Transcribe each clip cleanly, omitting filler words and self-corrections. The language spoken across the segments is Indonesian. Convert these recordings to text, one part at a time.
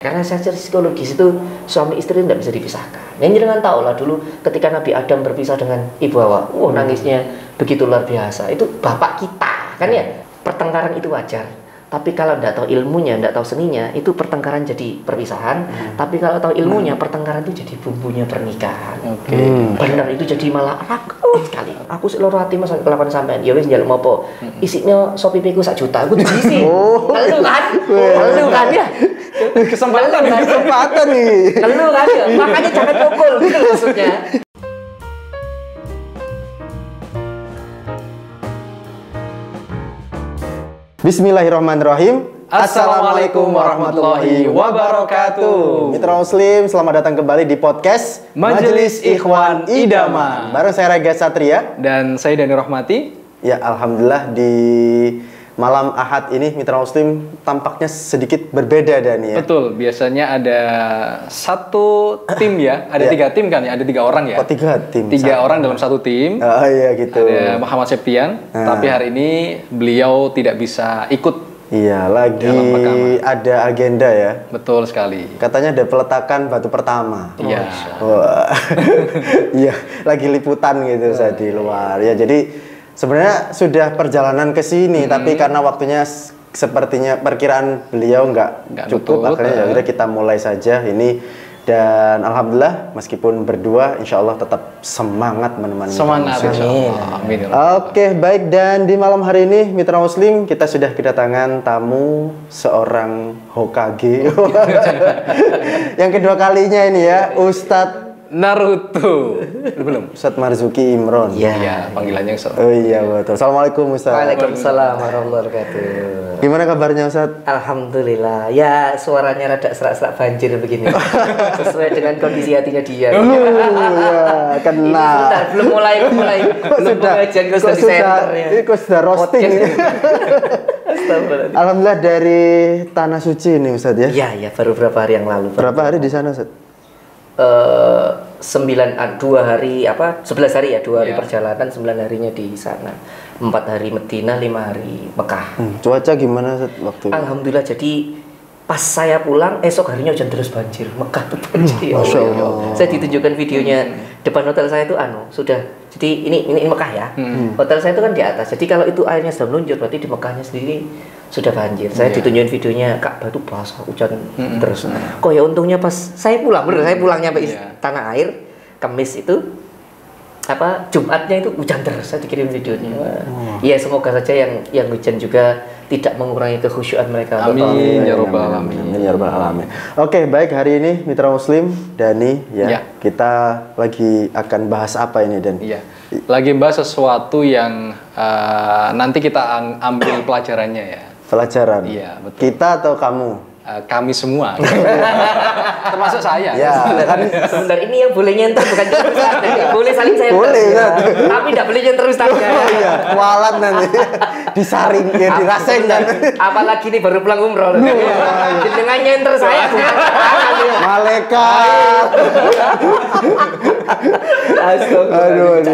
Karena secara psikologis itu suami istri tidak bisa dipisahkan. Yang jangan tahu lah dulu ketika Nabi Adam berpisah dengan Ibu Hawa, nangisnya begitu luar biasa. Itu bapak kita, kan ya. Pertengkaran itu wajar. Tapi kalau tidak tahu ilmunya, tidak tahu seninya, itu pertengkaran jadi perpisahan. Tapi kalau tahu ilmunya, pertengkaran itu jadi bumbunya pernikahan. Benar itu jadi malah rakus sekali. Aku sih loro hati mas kelakuan sampean. Ya wis njaluk mopo. Isinya Shopee Pay ku 1 juta. Aku diisi. Lalu kan ya. Kesempatan nih. Lalu kan ya. Makanya jangan pukul gitu maksudnya. Bismillahirrahmanirrahim. Assalamualaikum warahmatullahi wabarakatuh. Mitra Muslim, selamat datang kembali di podcast Majelis Ikhwan Idaman. Bareng saya Rega Satria dan saya Dani Rahmati. Ya, alhamdulillah di malam Ahad ini Mitra Muslim tampaknya sedikit berbeda Dani ya. Betul, biasanya ada satu tim ya, ada 3 tim kan ya, ada 3 orang ya. Oh 3 tim? 3 orang dalam satu tim. Oh iya gitu. Ada Muhammad Septian, tapi hari ini beliau tidak bisa ikut. Iya, lagi ada agenda ya. Betul sekali. Katanya ada peletakan batu pertama. Iya. Wah. Iya, lagi liputan gitu saya di luar. Ya jadi sebenarnya sudah perjalanan ke sini, tapi karena waktunya sepertinya perkiraan beliau nggak cukup, akhirnya ya udah kita mulai saja ini. Dan alhamdulillah meskipun berdua, insya Allah tetap semangat menemani. Semangat, amin. Oke, baik, dan di malam hari ini Mitra Muslim kita sudah kedatangan tamu seorang Hokage. Yang kedua kalinya ini ya, Ustadz Naruto. Belum. Ustadz Marzuki Imron. Iya, panggilannya Ustadz. Oh iya betul. Assalamualaikum Ustadz. Waalaikumsalam warahmatullahi wabarakatuh. Gimana kabarnya Ustadz? Alhamdulillah. Ya suaranya rada serak-serak banjir begini. Sesuai dengan kondisi hatinya dia. Ya, kena. Sebentar, belum mulai. Belum pengajian kok sudah di center ya. Kok sudah roasting. Alhamdulillah dari Tanah Suci ini Ustadz ya. Iya, baru berapa hari yang lalu. Berapa hari di sana Ustadz? 11 hari ya, 2 hari perjalanan, 9 harinya di sana, 4 hari Madinah, 5 hari Mekah. Cuaca gimana waktu itu? Alhamdulillah, jadi pas saya pulang esok harinya hujan terus banjir Mekah tuh banjir. Masya Allah. Saya ditunjukkan videonya depan hotel saya itu sudah, jadi ini Mekah ya. Hotel saya itu kan di atas, jadi kalau itu airnya sudah meluncur berarti di Mekahnya sendiri sudah banjir. Saya ditunjukin videonya Ka'bah itu basah hujan terus. Kok ya untungnya pas saya pulang, saya pulangnya sampai tanah air Kamis itu Jumatnya itu hujan terus. Saya dikirim videonya. Iya, semoga saja yang hujan juga tidak mengurangi kekhusyuan mereka. Amin ya rabbal alamin. Amin ya rabbal alamin. Oke, baik, hari ini Mitra Muslim Dani ya. Kita lagi akan bahas apa ini Dan? Iya. Lagi bahas sesuatu yang nanti kita ambil pelajarannya ya. Pelajaran. Iya, betul. Kita atau kamu? Kami semua. Termasuk saya. Ya, kan sebentar ini yang boleh nyenter bukan terus. Boleh saling saya. Boleh kan. Tapi tidak boleh nyenter Ustaznya. Iya, kualat nanti. Disaring ya, dirasain kan. Apalagi nih baru pulang umroh. Dengan nyenter saya. Malaikat. Aduh,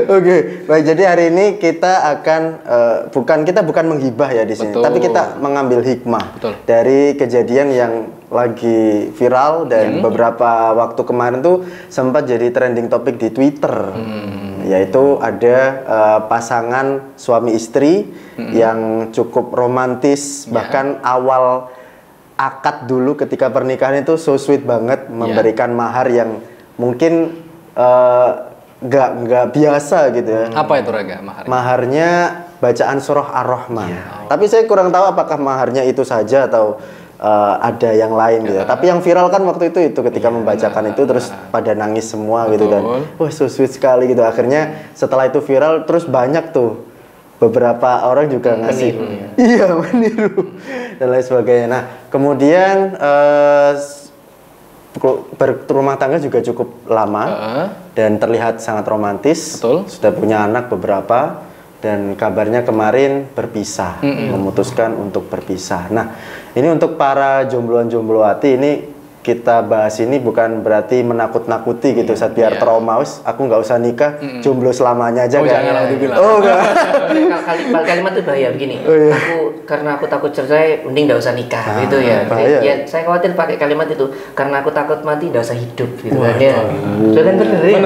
Oke, baik, jadi hari ini kita akan bukan menghibah ya di sini, tapi kita mengambil hikmah. Betul. Dari kejadian yang lagi viral dan beberapa waktu kemarin tuh sempat jadi trending topik di Twitter. Yaitu ada pasangan suami istri yang cukup romantis, bahkan awal akad dulu ketika pernikahan itu so sweet banget, memberikan mahar yang mungkin nggak biasa gitu ya. Apa itu Raga maharnya? Maharnya bacaan surah Ar-Rahman. Tapi saya kurang tahu apakah maharnya itu saja atau ada yang lain gitu ya. Tapi yang viral kan waktu itu ketika membacakan itu terus pada nangis semua gitu dan wah so sweet sekali gitu. Akhirnya setelah itu viral terus banyak tuh beberapa orang juga ngasih meniru dan lain sebagainya. Nah, kemudian berumah tangga juga cukup lama dan terlihat sangat romantis. Betul. Sudah punya anak beberapa dan kabarnya kemarin berpisah, memutuskan untuk berpisah. Nah, ini untuk para jombloan-jombloati ini kita bahas ini bukan berarti menakut-nakuti gitu, saat biar trauma, aku nggak usah nikah, jomblo selamanya aja. Jangan dibilang. Kalimat itu bahaya begini. Iya. Karena aku takut cerai, mending nggak usah nikah, gitu ya. Bahaya. Ya, saya khawatir pakai kalimat itu, karena aku takut mati, nggak usah hidup, gitu kan ya. Sudah kan bener ya.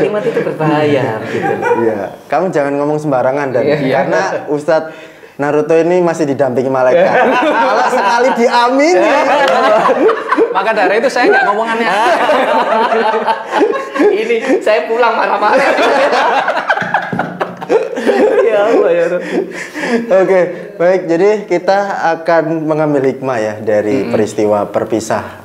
Kalimat itu berbahaya, gitu. Iya, kamu jangan ngomong sembarangan dan karena Ustadz Naruto ini masih didampingi malaikat. Kalau sekali diamini, Maka dari itu saya nggak ngomong aneh. Ini saya pulang marah-marah. Ya Allah ya Rob. Oke, baik. Jadi kita akan mengambil hikmah ya dari peristiwa perpisah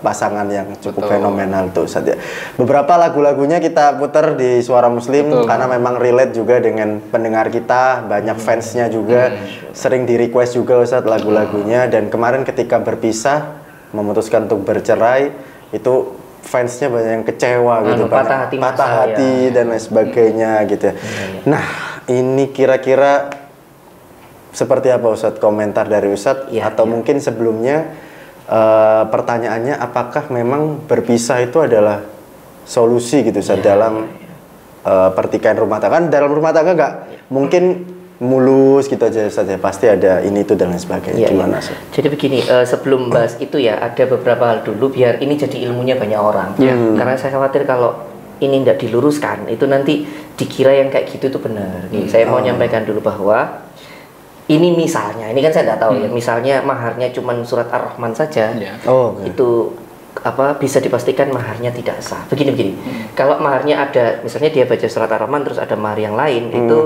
pasangan yang cukup fenomenal tuh Ustaz ya. Beberapa lagu-lagunya kita putar di Suara Muslim karena memang relate juga dengan pendengar kita, banyak fansnya juga, sering di request juga Ustaz lagu-lagunya. Dan kemarin ketika berpisah, memutuskan untuk bercerai, itu fansnya banyak yang kecewa gitu, patah hati dan lain sebagainya gitu ya. Nah, ini kira-kira seperti apa Ustadz komentar dari Ustadz atau mungkin sebelumnya pertanyaannya apakah memang berpisah itu adalah solusi gitu Ustadz dalam pertikaian rumah tangga? Kan dalam rumah tangga nggak mungkin mulus gitu aja Ustadz ya, pasti ada ini itu dan lain sebagainya. Gimana Ustadz? Jadi begini, sebelum bahas itu ya ada beberapa hal dulu biar ini jadi ilmunya banyak orang. Karena saya khawatir kalau ini tidak diluruskan itu nanti dikira yang kayak gitu itu benar. Saya mau nyampaikan dulu bahwa ini misalnya, ini kan saya tidak tahu ya, misalnya maharnya cuma surat Ar-Rahman saja, itu apa bisa dipastikan maharnya tidak sah. Begini. Kalau maharnya ada, misalnya dia baca surat Ar-Rahman terus ada mahar yang lain, itu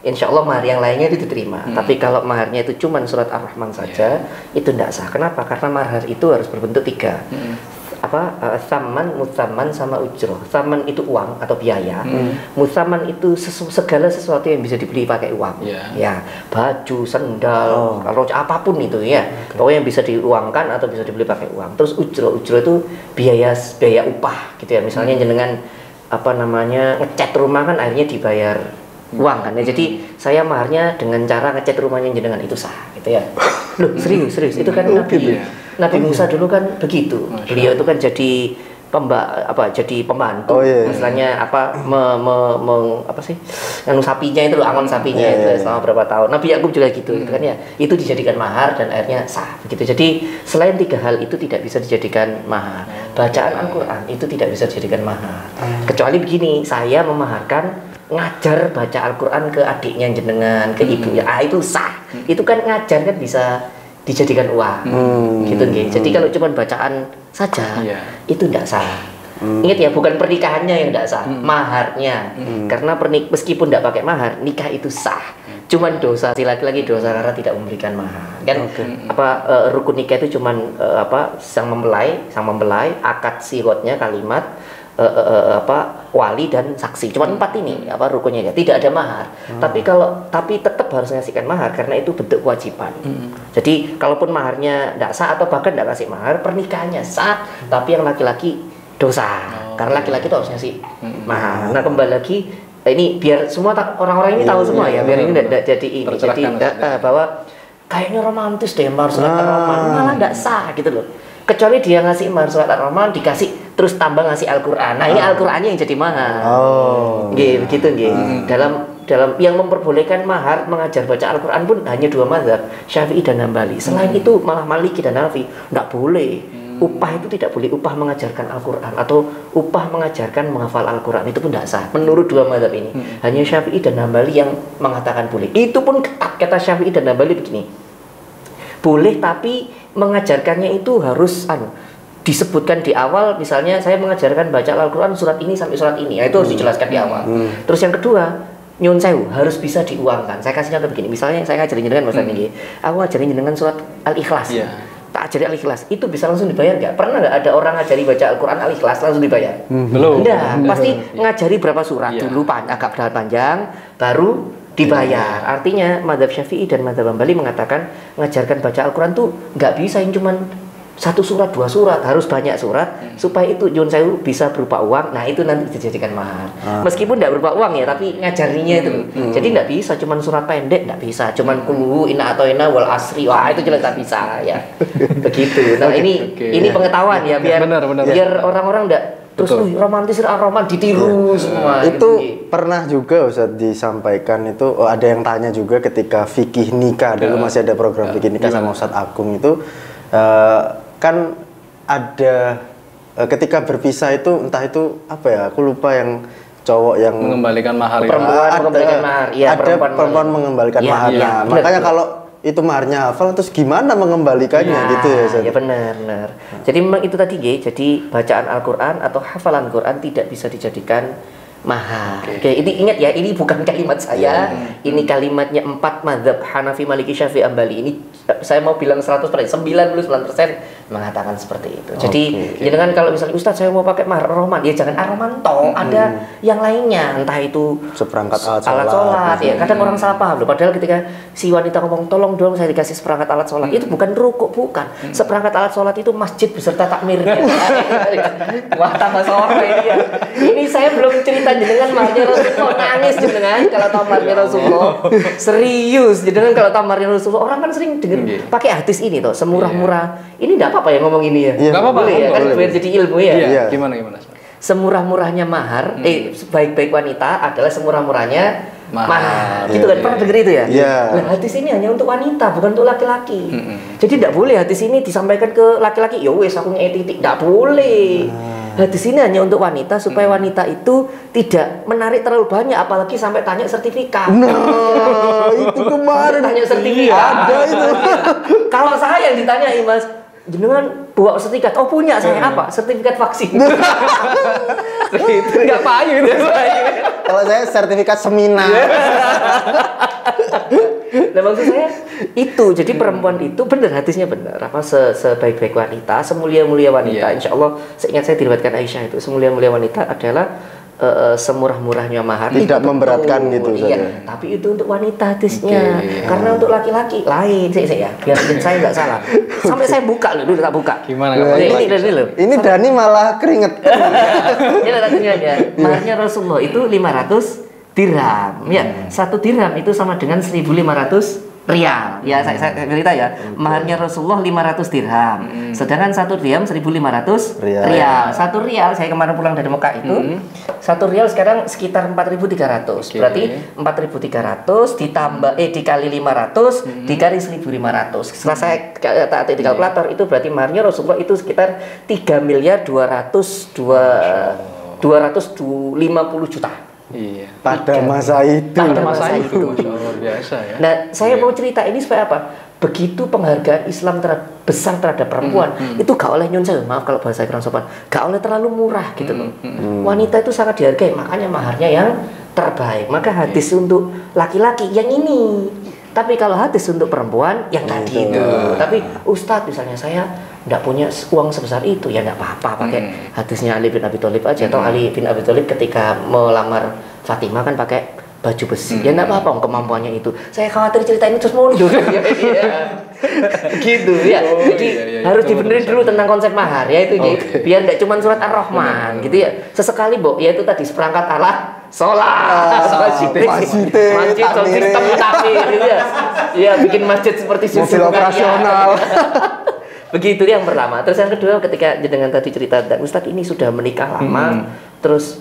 insya Allah mahar yang lainnya itu diterima. Tapi kalau maharnya itu cuma surat Ar-Rahman saja, itu tidak sah. Kenapa? Karena mahar itu harus berbentuk tiga. Thaman, muthaman, sama ujroh. Thaman itu uang atau biaya. Muthaman itu segala sesuatu yang bisa dibeli pakai uang. Ya, baju, sendal, kalau apapun itu ya. Pokoknya yang bisa diuangkan atau bisa dibeli pakai uang. Terus ujroh itu biaya upah gitu ya. Misalnya jenengan ngecat rumah kan akhirnya dibayar uang kan ya. Jadi saya maharnya dengan cara ngecat rumahnya jenengan itu sah gitu ya. Loh, serius itu kan Nabi Musa dulu kan begitu. Beliau itu kan jadi pembantu. Misalnya nganu sapinya itu loh, angon sapinya itu selama berapa tahun. Nabi Yakub juga gitu kan ya. Itu dijadikan mahar dan akhirnya sah begitu. Jadi selain tiga hal itu tidak bisa dijadikan mahar. Bacaan Al-Qur'an itu tidak bisa dijadikan mahar. Kecuali begini, saya memaharkan ngajar baca Al-Quran ke adiknya jenengan, ke ibunya, itu sah. Itu kan ngajar kan bisa dijadikan uang, gitu nggih. Jadi kalau cuma bacaan saja, itu tidak sah. Ingat ya, bukan pernikahannya yang tidak sah, maharnya. Karena meskipun tidak pakai mahar, nikah itu sah. Cuman dosa si laki-laki dosa karena tidak memberikan mahar. Kan rukun nikah itu cuman sang mempelai, akad sirotnya kalimat, wali dan saksi. Cuma 4 ini rukunnya ya. Tidak ada mahar. Tapi tetap harus ngasihkan mahar karena itu bentuk kewajiban. Jadi kalaupun maharnya tidak sah atau bahkan tidak kasih mahar, pernikahannya sah, tapi yang laki-laki dosa. Karena laki-laki itu harus ngasih mahar. Nah, kembali lagi ini biar semua orang-orang ini tahu semua ya, biar ini tidak jadi ini. Jadi bahwa kayaknya romantis deh mahar surat Ar-Rahman, malah tidak sah gitu loh. Kecuali dia ngasih mahar surat Ar-Rahman, dikasih terus tambah ngasih Al-Qur'an. Nah, ini Al-Qur'annya yang jadi mahar. Begitu nggih. Dalam yang memperbolehkan mahar mengajar baca Al-Qur'an pun hanya 2 mazhab, Syafi'i dan Hambali. Selain itu malah Maliki dan Hanafi enggak boleh. Upah itu tidak boleh upah mengajarkan Al-Qur'an atau upah mengajarkan menghafal Al-Qur'an, itu pun tidak sah. Menurut 2 mazhab ini. Hanya Syafi'i dan Hambali yang mengatakan boleh. Itu pun ketat, kata Syafi'i dan Hambali begini. Boleh, tapi mengajarkannya itu harus disebutkan di awal, misalnya saya mengajarkan baca Al-Quran surat ini sampai surat ini, itu harus dijelaskan di awal. Terus yang kedua, nyun sewu harus bisa diuangkan. Saya kasih contoh begini, misalnya saya ngajarin jenengan Mas Andi, aku ngajarin jenengan surat Al-Ikhlas. Tak ajari Al-Ikhlas, itu bisa langsung dibayar nggak? Pernah nggak ada orang ngajari baca Al-Quran Al-Ikhlas langsung dibayar? Belum. Enggak, pasti ngajari berapa surat dulu agak panjang, baru dibayar. Artinya mazhab Syafi'i dan mazhab Hambali mengatakan ngajarkan baca Al-Quran tuh nggak bisa yang cuman 1 surat 2 surat, harus banyak surat supaya itu nyun sewu bisa berupa uang. Nah itu nanti dijadikan mahar. Meskipun tidak berupa uang ya, tapi ngajarinya itu. Jadi tidak bisa cuman surat pendek, tidak bisa cuman kulu ina atau ina wal asri, wah itu jelas tidak bisa ya. Begitu. Nah ini pengetahuan ya, biar orang-orang tidak terus romantis ditiru semua. Itu pernah juga Ustaz disampaikan itu, ada yang tanya juga ketika fikih nikah, dulu masih ada program fikih nikah sama Ustaz Agung itu, kan ada ketika berpisah itu entah itu apa ya, aku lupa, yang cowok yang mengembalikan mahar, mengembalikan mahar. Ya, ada perempuan mengembalikan mahar. Nah, makanya kalau itu maharnya hafal, terus gimana mengembalikannya gitu ya Ustaz? Ya benar. Jadi memang itu tadi jadi bacaan Al-Qur'an atau hafalan Quran tidak bisa dijadikan mahar. Oke, ini ingat ya, ini bukan kalimat saya. Ini kalimatnya 4 mazhab Hanafi, Maliki, Syafi'i, Ambali. Ini saya mau bilang 100%, 99% mengatakan seperti itu. Jadi jangan kalau misalnya Ustadz saya mau pakai mahar Ar-Rahman, ya jangan Ar-Rahman toh, ada yang lainnya, entah itu seperangkat alat sholat ya. Kadang orang salah paham loh, padahal ketika si wanita ngomong tolong dong saya dikasih seperangkat alat sholat, itu bukan rukuk, bukan. Seperangkat alat sholat itu masjid beserta takmirnya. Wah tambah sore ini ya. Ini saya belum cerita jenengan maharnya Rasulullah, nangis jenengan kalau tahu maharnya Rasulullah. Serius jenengan kalau tahu maharnya Rasulullah. Orang kan sering dengan pakai hadis ini toh, semurah-murah. Ini enggak apa-apa ya ngomong ini ya. Enggak apa-apa. Boleh ya, kan biar jadi ilmu ya. Iya. Gimana? Semurah-murahnya mahar, sebaik-baik wanita adalah semurah-murahnya mahar. Gitu kan, pernah dengar itu ya? Nah, hadis ini hanya untuk wanita, bukan untuk laki-laki. Jadi tidak boleh hadis ini disampaikan ke laki-laki. Ya wes aku titik, tidak boleh. Hadis ini hanya untuk wanita supaya wanita itu tidak menarik terlalu banyak, apalagi sampai tanya sertifikat. Nah, itu kemarin tanya sertifikat. Ada itu. Kalau saya yang ditanya, Mas, jenengan bawa sertifikat? Oh punya saya apa? Sertifikat vaksin. Itu nggak payu itu. Kalau saya sertifikat seminar. Nah maksud saya itu, jadi perempuan itu benar, hadisnya benar, apa sebaik-baik wanita, semulia-mulia wanita. Insya Allah, seingat saya diriwayatkan Aisyah itu, semulia-mulia wanita adalah semurah-murahnya mahar. Tidak memberatkan gitu. Iya, tapi itu untuk wanita hadisnya. Karena untuk laki-laki lain sih ya. Biar saya nggak salah. Sampai saya buka loh, dulu tak buka. Gimana? Ini Dani malah keringet. Ini tadinya ya. Maharnya Rasulullah itu 500 dirham. Ya, 1 dirham itu sama dengan 1.500 rial. Ya, saya cerita ya. Maharnya Rasulullah 500 dirham. Sedangkan 1 dirham 1.500 rial. 1 rial saya kemarin pulang dari Mekah itu 1 rial sekarang sekitar 4.300. Berarti 4.300 ditambah dikali 500 dikali 1.500. Setelah saya taati di kalkulator itu berarti maharnya Rasulullah itu sekitar 3.250 juta. Iya. Pada masa itu. Luar biasa ya. Nah, saya mau cerita ini supaya apa? Begitu penghargaan Islam besar terhadap perempuan, itu gak oleh nyun sewu, maaf kalau bahasa kurang sopan, gak oleh terlalu murah gitu loh. Wanita itu sangat dihargai, makanya maharnya yang terbaik. Maka hadis untuk laki-laki yang ini. Tapi kalau hadis untuk perempuan yang tadi itu. Tapi Ustadz misalnya saya tidak punya uang sebesar itu, ya tidak apa-apa pakai hadisnya Ali bin Abi Thalib aja. Atau Ali bin Abi Thalib ketika melamar Fatimah kan pakai baju besi. Ya tidak apa-apa kemampuannya itu. Saya khawatir cerita ini terus mundur. Gitu ya. Jadi harus dibenerin dulu tentang konsep mahar ya itu gitu. Biar tidak cuma surat Ar-Rahman gitu ya. Sesekali ya itu tadi seperangkat alat sholat, masjid, sistem takmir gitu ya. Iya, bikin masjid seperti mobil operasional. Begitu yang pertama. Terus yang kedua, ketika dengan tadi cerita Ustadz ini sudah menikah lama, terus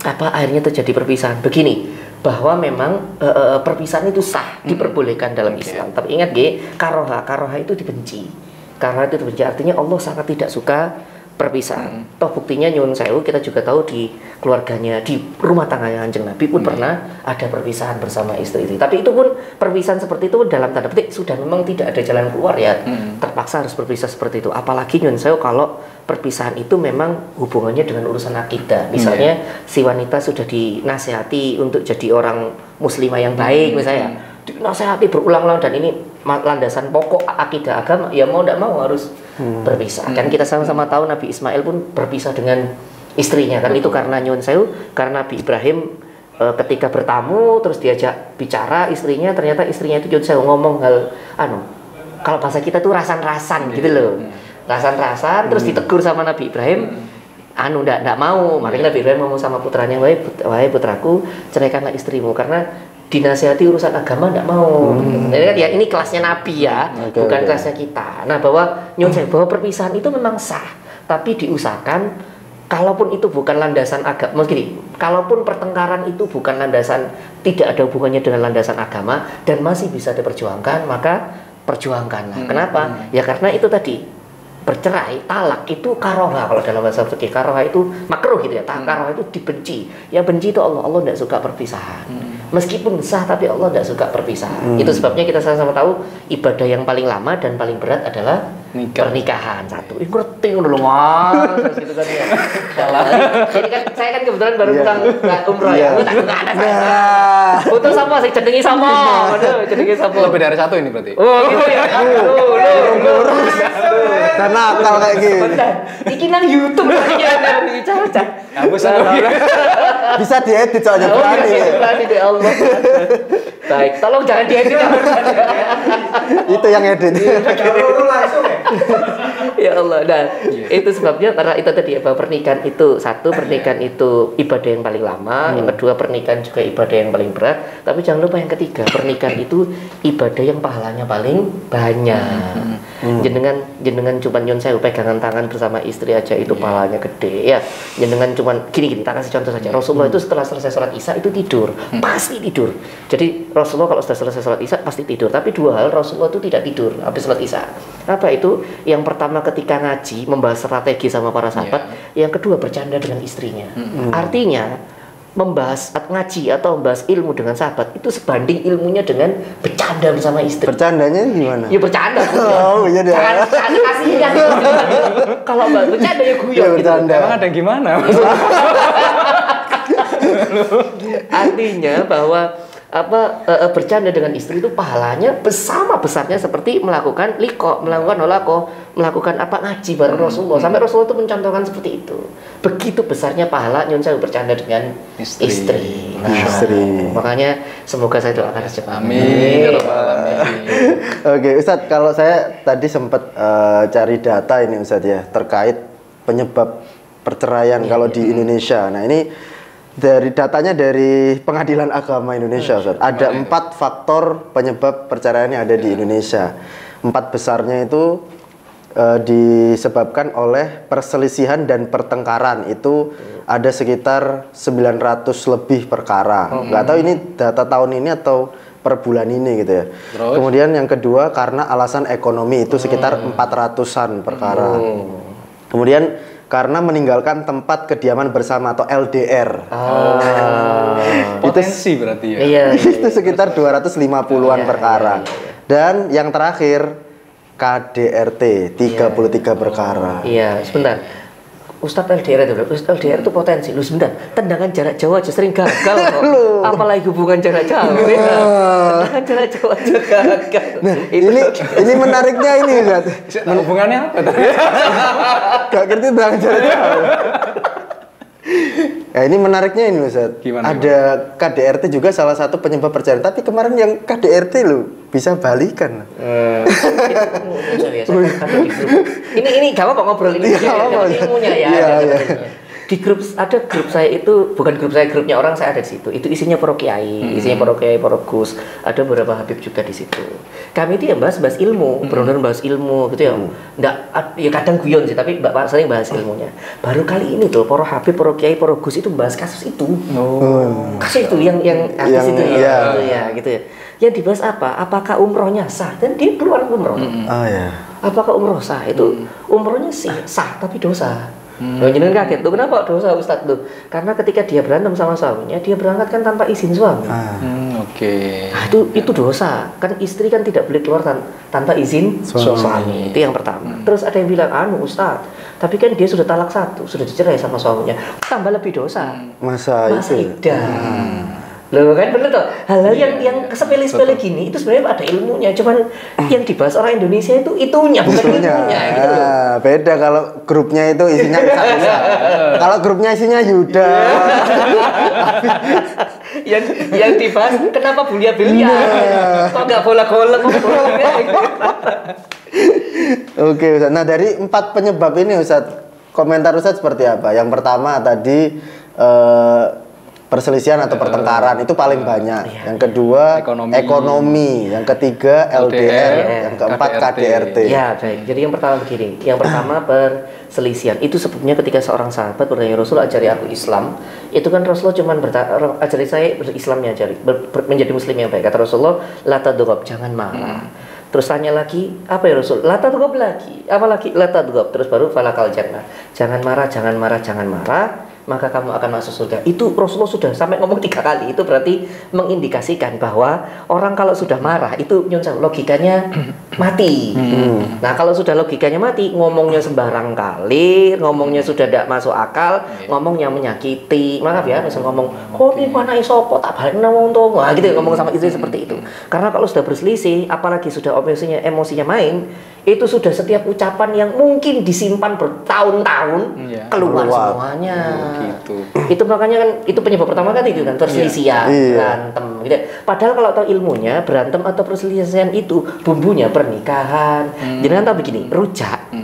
akhirnya terjadi perpisahan. Begini, bahwa memang perpisahan itu sah, diperbolehkan dalam Islam. Tapi ingat karoha itu dibenci. Karoha itu dibenci, artinya Allah sangat tidak suka perpisahan. Toh buktinya nyun sewu, kita juga tahu di keluarganya, di rumah tangganya Kanjeng Nabi pun pernah ada perpisahan bersama istri. Tapi itu pun perpisahan seperti itu dalam tanda petik sudah memang tidak ada jalan keluar ya. Terpaksa harus berpisah seperti itu. Apalagi nyun sewu kalau perpisahan itu memang hubungannya dengan urusan akidah. Misalnya si wanita sudah dinasihati untuk jadi orang muslimah yang baik misalnya. Dinasihati berulang-ulang dan ini landasan pokok akidah agama, ya mau tidak mau harus berpisah. Kan kita sama-sama tahu Nabi Ismail pun berpisah dengan istrinya kan. Itu karena nyun sewu, karena Nabi Ibrahim ketika bertamu terus diajak bicara istrinya, ternyata istrinya itu nyun sewu ngomong hal kalau bahasa kita tuh rasan-rasan gitu loh. rasan-rasan terus ditegur sama Nabi Ibrahim. Ndak mau. Makanya Nabi Ibrahim ngomong sama putranya, wahai putraku, ceraikanlah istrimu karena dinasihati urusan agama ndak mau. Ya ini kelasnya Nabi ya, bukan kelasnya kita. Nah, bahwa bahwa perpisahan itu memang sah, tapi diusahakan kalaupun itu bukan landasan agama, mungkin kalaupun pertengkaran itu bukan landasan, tidak ada hubungannya dengan landasan agama dan masih bisa diperjuangkan, maka perjuangkanlah. Kenapa? Ya karena itu tadi. Bercerai, talak itu karoha kalau dalam bahasa fikih. Karoha itu makruh gitu ya. Karoha itu dibenci. Ya benci itu Allah tidak suka perpisahan. Meskipun sah tapi Allah tidak suka perpisahan. Itu sebabnya kita sama-sama tahu ibadah yang paling lama dan paling berat adalah pernikahan. Satu. Ngerti dulu mas. Gitu kan ya. Jadi kan saya kan kebetulan baru pulang umroh ya. Tak ada saya. Putus sama saya jenengi sama. Jenengi sama. Lebih dari satu ini berarti. Oh gitu ya. Karena akal kayak gitu. Iki nang YouTube ya cacat. Bisa diedit soalnya berani deh Allah. Baik, tolong jangan diedit. Itu yang edit. Langsung ya. Ya Allah. Nah, itu sebabnya karena itu tadi ya, bahwa pernikahan itu satu, pernikahan itu ibadah yang paling lama, yang kedua pernikahan juga ibadah yang paling berat, tapi jangan lupa yang ketiga, pernikahan itu ibadah yang pahalanya paling banyak. Jenengan cuman nyon saya pegangan tangan bersama istri aja itu pahalanya gede ya. Jenengan cuman gini tak kasih contoh saja. Rasulullah itu setelah selesai sholat Isya itu tidur, pasti tidur. Jadi Rasulullah kalau sudah selesai sholat Isya pasti tidur. Tapi dua hal Rasulullah itu tidak tidur habis sholat Isya. Apa itu? Yang pertama ketika ngaji membahas strategi sama para sahabat, yang kedua bercanda dengan istrinya. Artinya membahas ngaji atau membahas ilmu dengan sahabat itu sebanding ilmunya dengan bercanda bersama istri. Bercandanya gimana? Ya bercanda. Oh iya deh. Jangan kasihan. Kalau bercanda ya guyon. Ya, bercanda. Emang ada yang gimana? Artinya bahwa bercanda dengan istri itu pahalanya sama besarnya seperti melakukan melakukan holako, melakukan ngaji bareng Rasulullah. Sampai Rasulullah itu mencontohkan seperti itu. Begitu besarnya pahala nyon saya bercanda dengan istri. Makanya semoga saya doakan secepatnya. Amin. Oke, Ustadz, kalau saya tadi sempat cari data ini Ustadz ya terkait penyebab perceraian kalau di Indonesia. Nah ini dari datanya dari Pengadilan Agama Indonesia, Ustaz. Ada 4 faktor penyebab perceraian yang ada di Indonesia. 4 besarnya itu disebabkan oleh perselisihan dan pertengkaran. Itu ada sekitar 900 lebih perkara. Nggak tahu ini data tahun ini atau per bulan ini gitu ya. Terus? Kemudian yang kedua karena alasan ekonomi itu sekitar 400-an perkara. Kemudian karena meninggalkan tempat kediaman bersama atau LDR. Potensi berarti ya. Iya. Itu sekitar 250-an perkara. Dan yang terakhir KDRT 33 perkara. Iya, sebentar. Ustadz LDR itu, Ustadz LDR itu potensi. Lu sebentar, tendangan jarak jauh aja sering gagal kok. Apalagi hubungan jarak jauh. Ya. Tendangan jarak jauh aja gagal. Nah, ini menariknya ini, Ustaz. Hubungannya apa tadi? Gak ngerti tendangan jarak jauh. Ini menariknya ini, Ustaz. Gimana? Ada KDRT juga salah satu penyebab perceraian. Tapi kemarin yang KDRT lu bisa balikan. Ini gak apa ngobrol ini ilmunya ya. Iya. Di grup saya itu bukan grup saya, grupnya orang saya ada di situ. Itu isinya para kiai, para gus, ada beberapa habib juga di situ. Kami itu ya bahas ilmu, benar-benar bahas ilmu gitu ya. Nggak ya kadang guyon sih, tapi sering bahas ilmunya. Baru kali ini tuh para habib, para kiai, para gus itu bahas kasus itu. Kasus itu yang artis itu ya, gitu ya. Yang dibahas apa? Apakah umrohnya sah? Dan dia keluar umroh. Apakah umroh sah? Itu umrohnya sih sah, tapi dosa. Jangan kaget tuh, kenapa dosa Ustadz tuh? Karena ketika dia berantem sama suaminya, dia berangkat kan tanpa izin suami. Oke. Nah, itu dosa. Kan istri kan tidak boleh keluar tanpa izin suami. Itu yang pertama. Terus ada yang bilang, Ustadz, tapi kan dia sudah talak 1, sudah dicerai sama suaminya, tambah lebih dosa. Masa itu. Loh kan bener toh, hal-hal yang sepele-sepele gini itu sebenarnya ada ilmunya, cuman yang dibahas orang Indonesia itu itunya bukan ilmunya gitu loh. beda kalau grupnya itu isinya Ustaz. Kalau grupnya isinya Yuda. yang dibahas kenapa belia-belia? Kok nggak bola-bola? Oke Ustaz. Nah dari 4 penyebab ini Ustaz, komentar Ustaz seperti apa? Yang pertama tadi perselisihan atau pertengkaran itu paling banyak. Yang kedua ekonomi. Yang ketiga LDR. Yang keempat KDRT. Ya baik. Jadi yang pertama begini. Yang pertama perselisihan. Itu sebabnya ketika seorang sahabat bertanya Rasul ajari aku Islam. Itu kan Rasulullah cuma ajari saya berislamnya ajari menjadi muslim yang baik. Kata Rasulullah la tadghab, jangan marah. Terus tanya lagi, apa ya Rasul? La tadghab lagi. Apa lagi? La tadghab. Terus baru falakal jannah. Jangan marah, jangan marah, jangan marah, maka kamu akan masuk surga. Itu Rasulullah sudah sampai ngomong 3 kali. Itu berarti mengindikasikan bahwa orang kalau sudah marah itu logikanya mati. Nah kalau sudah logikanya mati, ngomongnya sembarang kali, ngomongnya sudah tidak masuk akal, ngomongnya menyakiti. Maaf ya, misal ngomong, kok ini mana isopo tak balik ngomong tuh, nah, gitu ngomong sama istri seperti itu. Karena kalau sudah berselisih, apalagi sudah emosinya main, itu sudah setiap ucapan yang mungkin disimpan bertahun-tahun keluar semuanya. Gitu. Itu makanya kan itu penyebab pertama kan itu kan perselisihan, berantem gitu. Padahal kalau tahu ilmunya berantem atau perselisihan itu bumbunya pernikahan. Jadi kan tahu begini, rujak.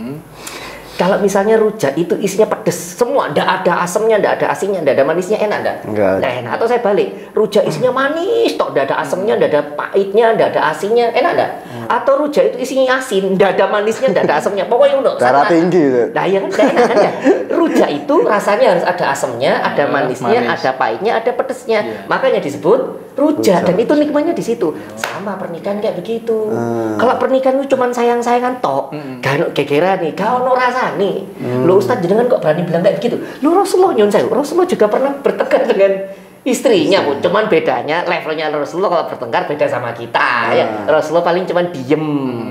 Kalau misalnya rujak itu isinya pedes semua, ndak ada asamnya, ndak ada asinnya, ndak ada manisnya, enak ndak? Enggak. Enak. Atau saya balik, rujak isinya manis, tok ndak ada asamnya, ndak ada pahitnya, ndak ada asinnya, enak ndak? Atau rujak itu isinya asin, ndak ada manisnya, ndak ada asamnya, pokoknya udah darah tinggi itu. Nah ya kan, enak kan ya? Rujak itu rasanya harus ada asamnya, ada manisnya, ada pahitnya, ada pedesnya. Makanya disebut rujak dan itu nikmatnya di situ. Sama pernikahan kayak begitu. Kalau pernikahan itu cuma sayang-sayangan tok, gak gegeran nih, gak ono rasa nih. Lo Ustadz jenengan kok berani bilang kayak begitu? Lo Rasulullah nyun saya, Rasulullah juga pernah bertengkar dengan istrinya, cuman bedanya levelnya Rasulullah kalau bertengkar beda sama kita. Ya, Rasulullah paling cuman diem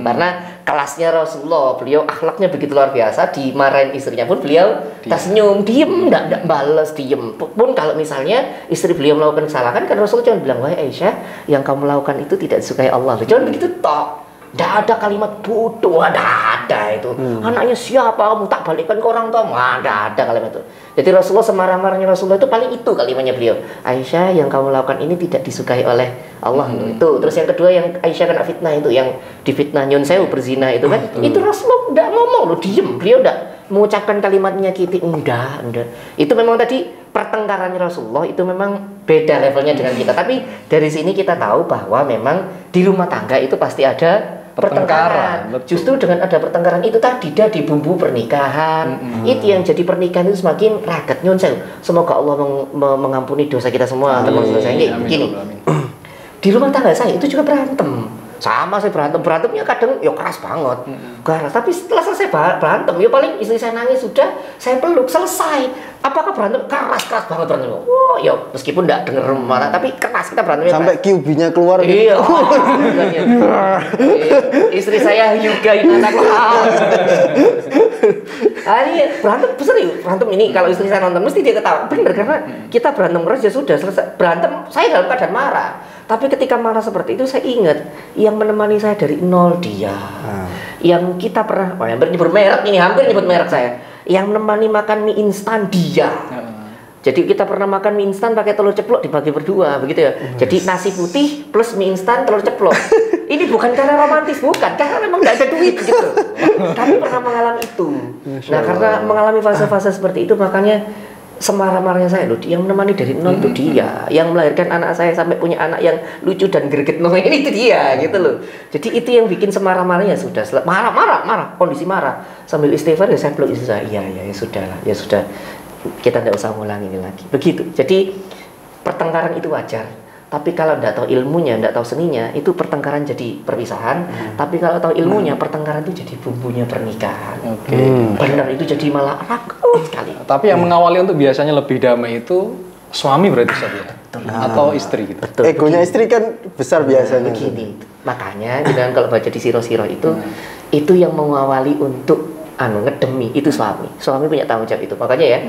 karena kelasnya Rasulullah, beliau akhlaknya begitu luar biasa. Dimarahin istrinya pun beliau tersenyum, diem, ndak bales, diem. Pun kalau misalnya istri beliau melakukan kesalahan, kan Rasulullah cuma bilang, wahai Aisyah, yang kamu lakukan itu tidak disukai Allah. Cuman begitu tok. Nggak ada kalimat bodoh, nggak ada itu. Anaknya siapa kamu tak balikkan ke orang tua? Nggak ada kalimat itu. Jadi Rasulullah semarah-marahnya Rasulullah itu paling itu kalimatnya beliau. Aisyah, yang kamu lakukan ini tidak disukai oleh Allah. Itu. Terus yang kedua yang Aisyah kena fitnah itu, yang difitnah nyun sewu berzina itu kan. Itu Rasulullah nggak ngomong loh, diem. Beliau nggak mengucapkan kalimat menyakiti. Enggak. Itu memang tadi pertengkarannya Rasulullah itu memang beda levelnya dengan kita. Tapi dari sini kita tahu bahwa memang di rumah tangga itu pasti ada pertengkaran. Justru dengan ada pertengkaran itu tadi dia di bumbu pernikahan. Itu yang jadi pernikahan itu semakin raket. Nyun sewu. Semoga Allah mengampuni dosa kita semua. Termasuk dosa ini. Gini. Di rumah tangga saya itu juga berantem. Sama saya berantemnya kadang ya keras banget, keras. Tapi setelah selesai berantem, ya paling istri saya nangis sudah, saya peluk selesai. Apakah berantem keras banget berantem? Oh, ya meskipun tidak dengar marah, tapi keras kita berantem. Sampai QB-nya keluar. Iya. Istri saya juga anak ini berantem serius. Berantem ini kalau istri saya nonton mesti dia ketawa. Bener karena kita berantem keras ya sudah selesai. Berantem saya dalam keadaan marah. Tapi ketika marah seperti itu saya ingat yang menemani saya dari nol dia. Yang kita pernah hampir nyebut merek saya. Yang menemani makan mie instan dia. Jadi kita pernah makan mie instan pakai telur ceplok dibagi berdua begitu ya. Jadi nasi putih plus mie instan telur ceplok. Ini bukan karena romantis, bukan, karena memang nggak ada duit gitu. Kami pernah mengalami itu. Nah, karena mengalami fase-fase seperti itu makanya semarah-marahnya saya loh, yang menemani dari nol itu dia, yang melahirkan anak saya sampai punya anak yang lucu dan greget ini itu dia gitu loh. Jadi itu yang bikin semarah-marahnya sudah marah, kondisi marah sambil istighfar ya saya peluk istri saya, ya sudah kita tidak usah ngulangi ini lagi begitu. Jadi pertengkaran itu wajar. Tapi kalau tidak tahu ilmunya, tidak tahu seninya, itu pertengkaran jadi perpisahan. Tapi kalau tahu ilmunya, pertengkaran itu jadi bumbunya pernikahan. Benar, itu jadi malah rakus sekali. Tapi yang mengawali untuk biasanya lebih damai itu suami berarti saja, atau istri gitu. Betul. Egonya istri kan besar biasanya. Begini, makanya jangan kalau baca di siro-siro itu yang mengawali untuk ngedemi itu suami punya tanggung jawab itu. Makanya ya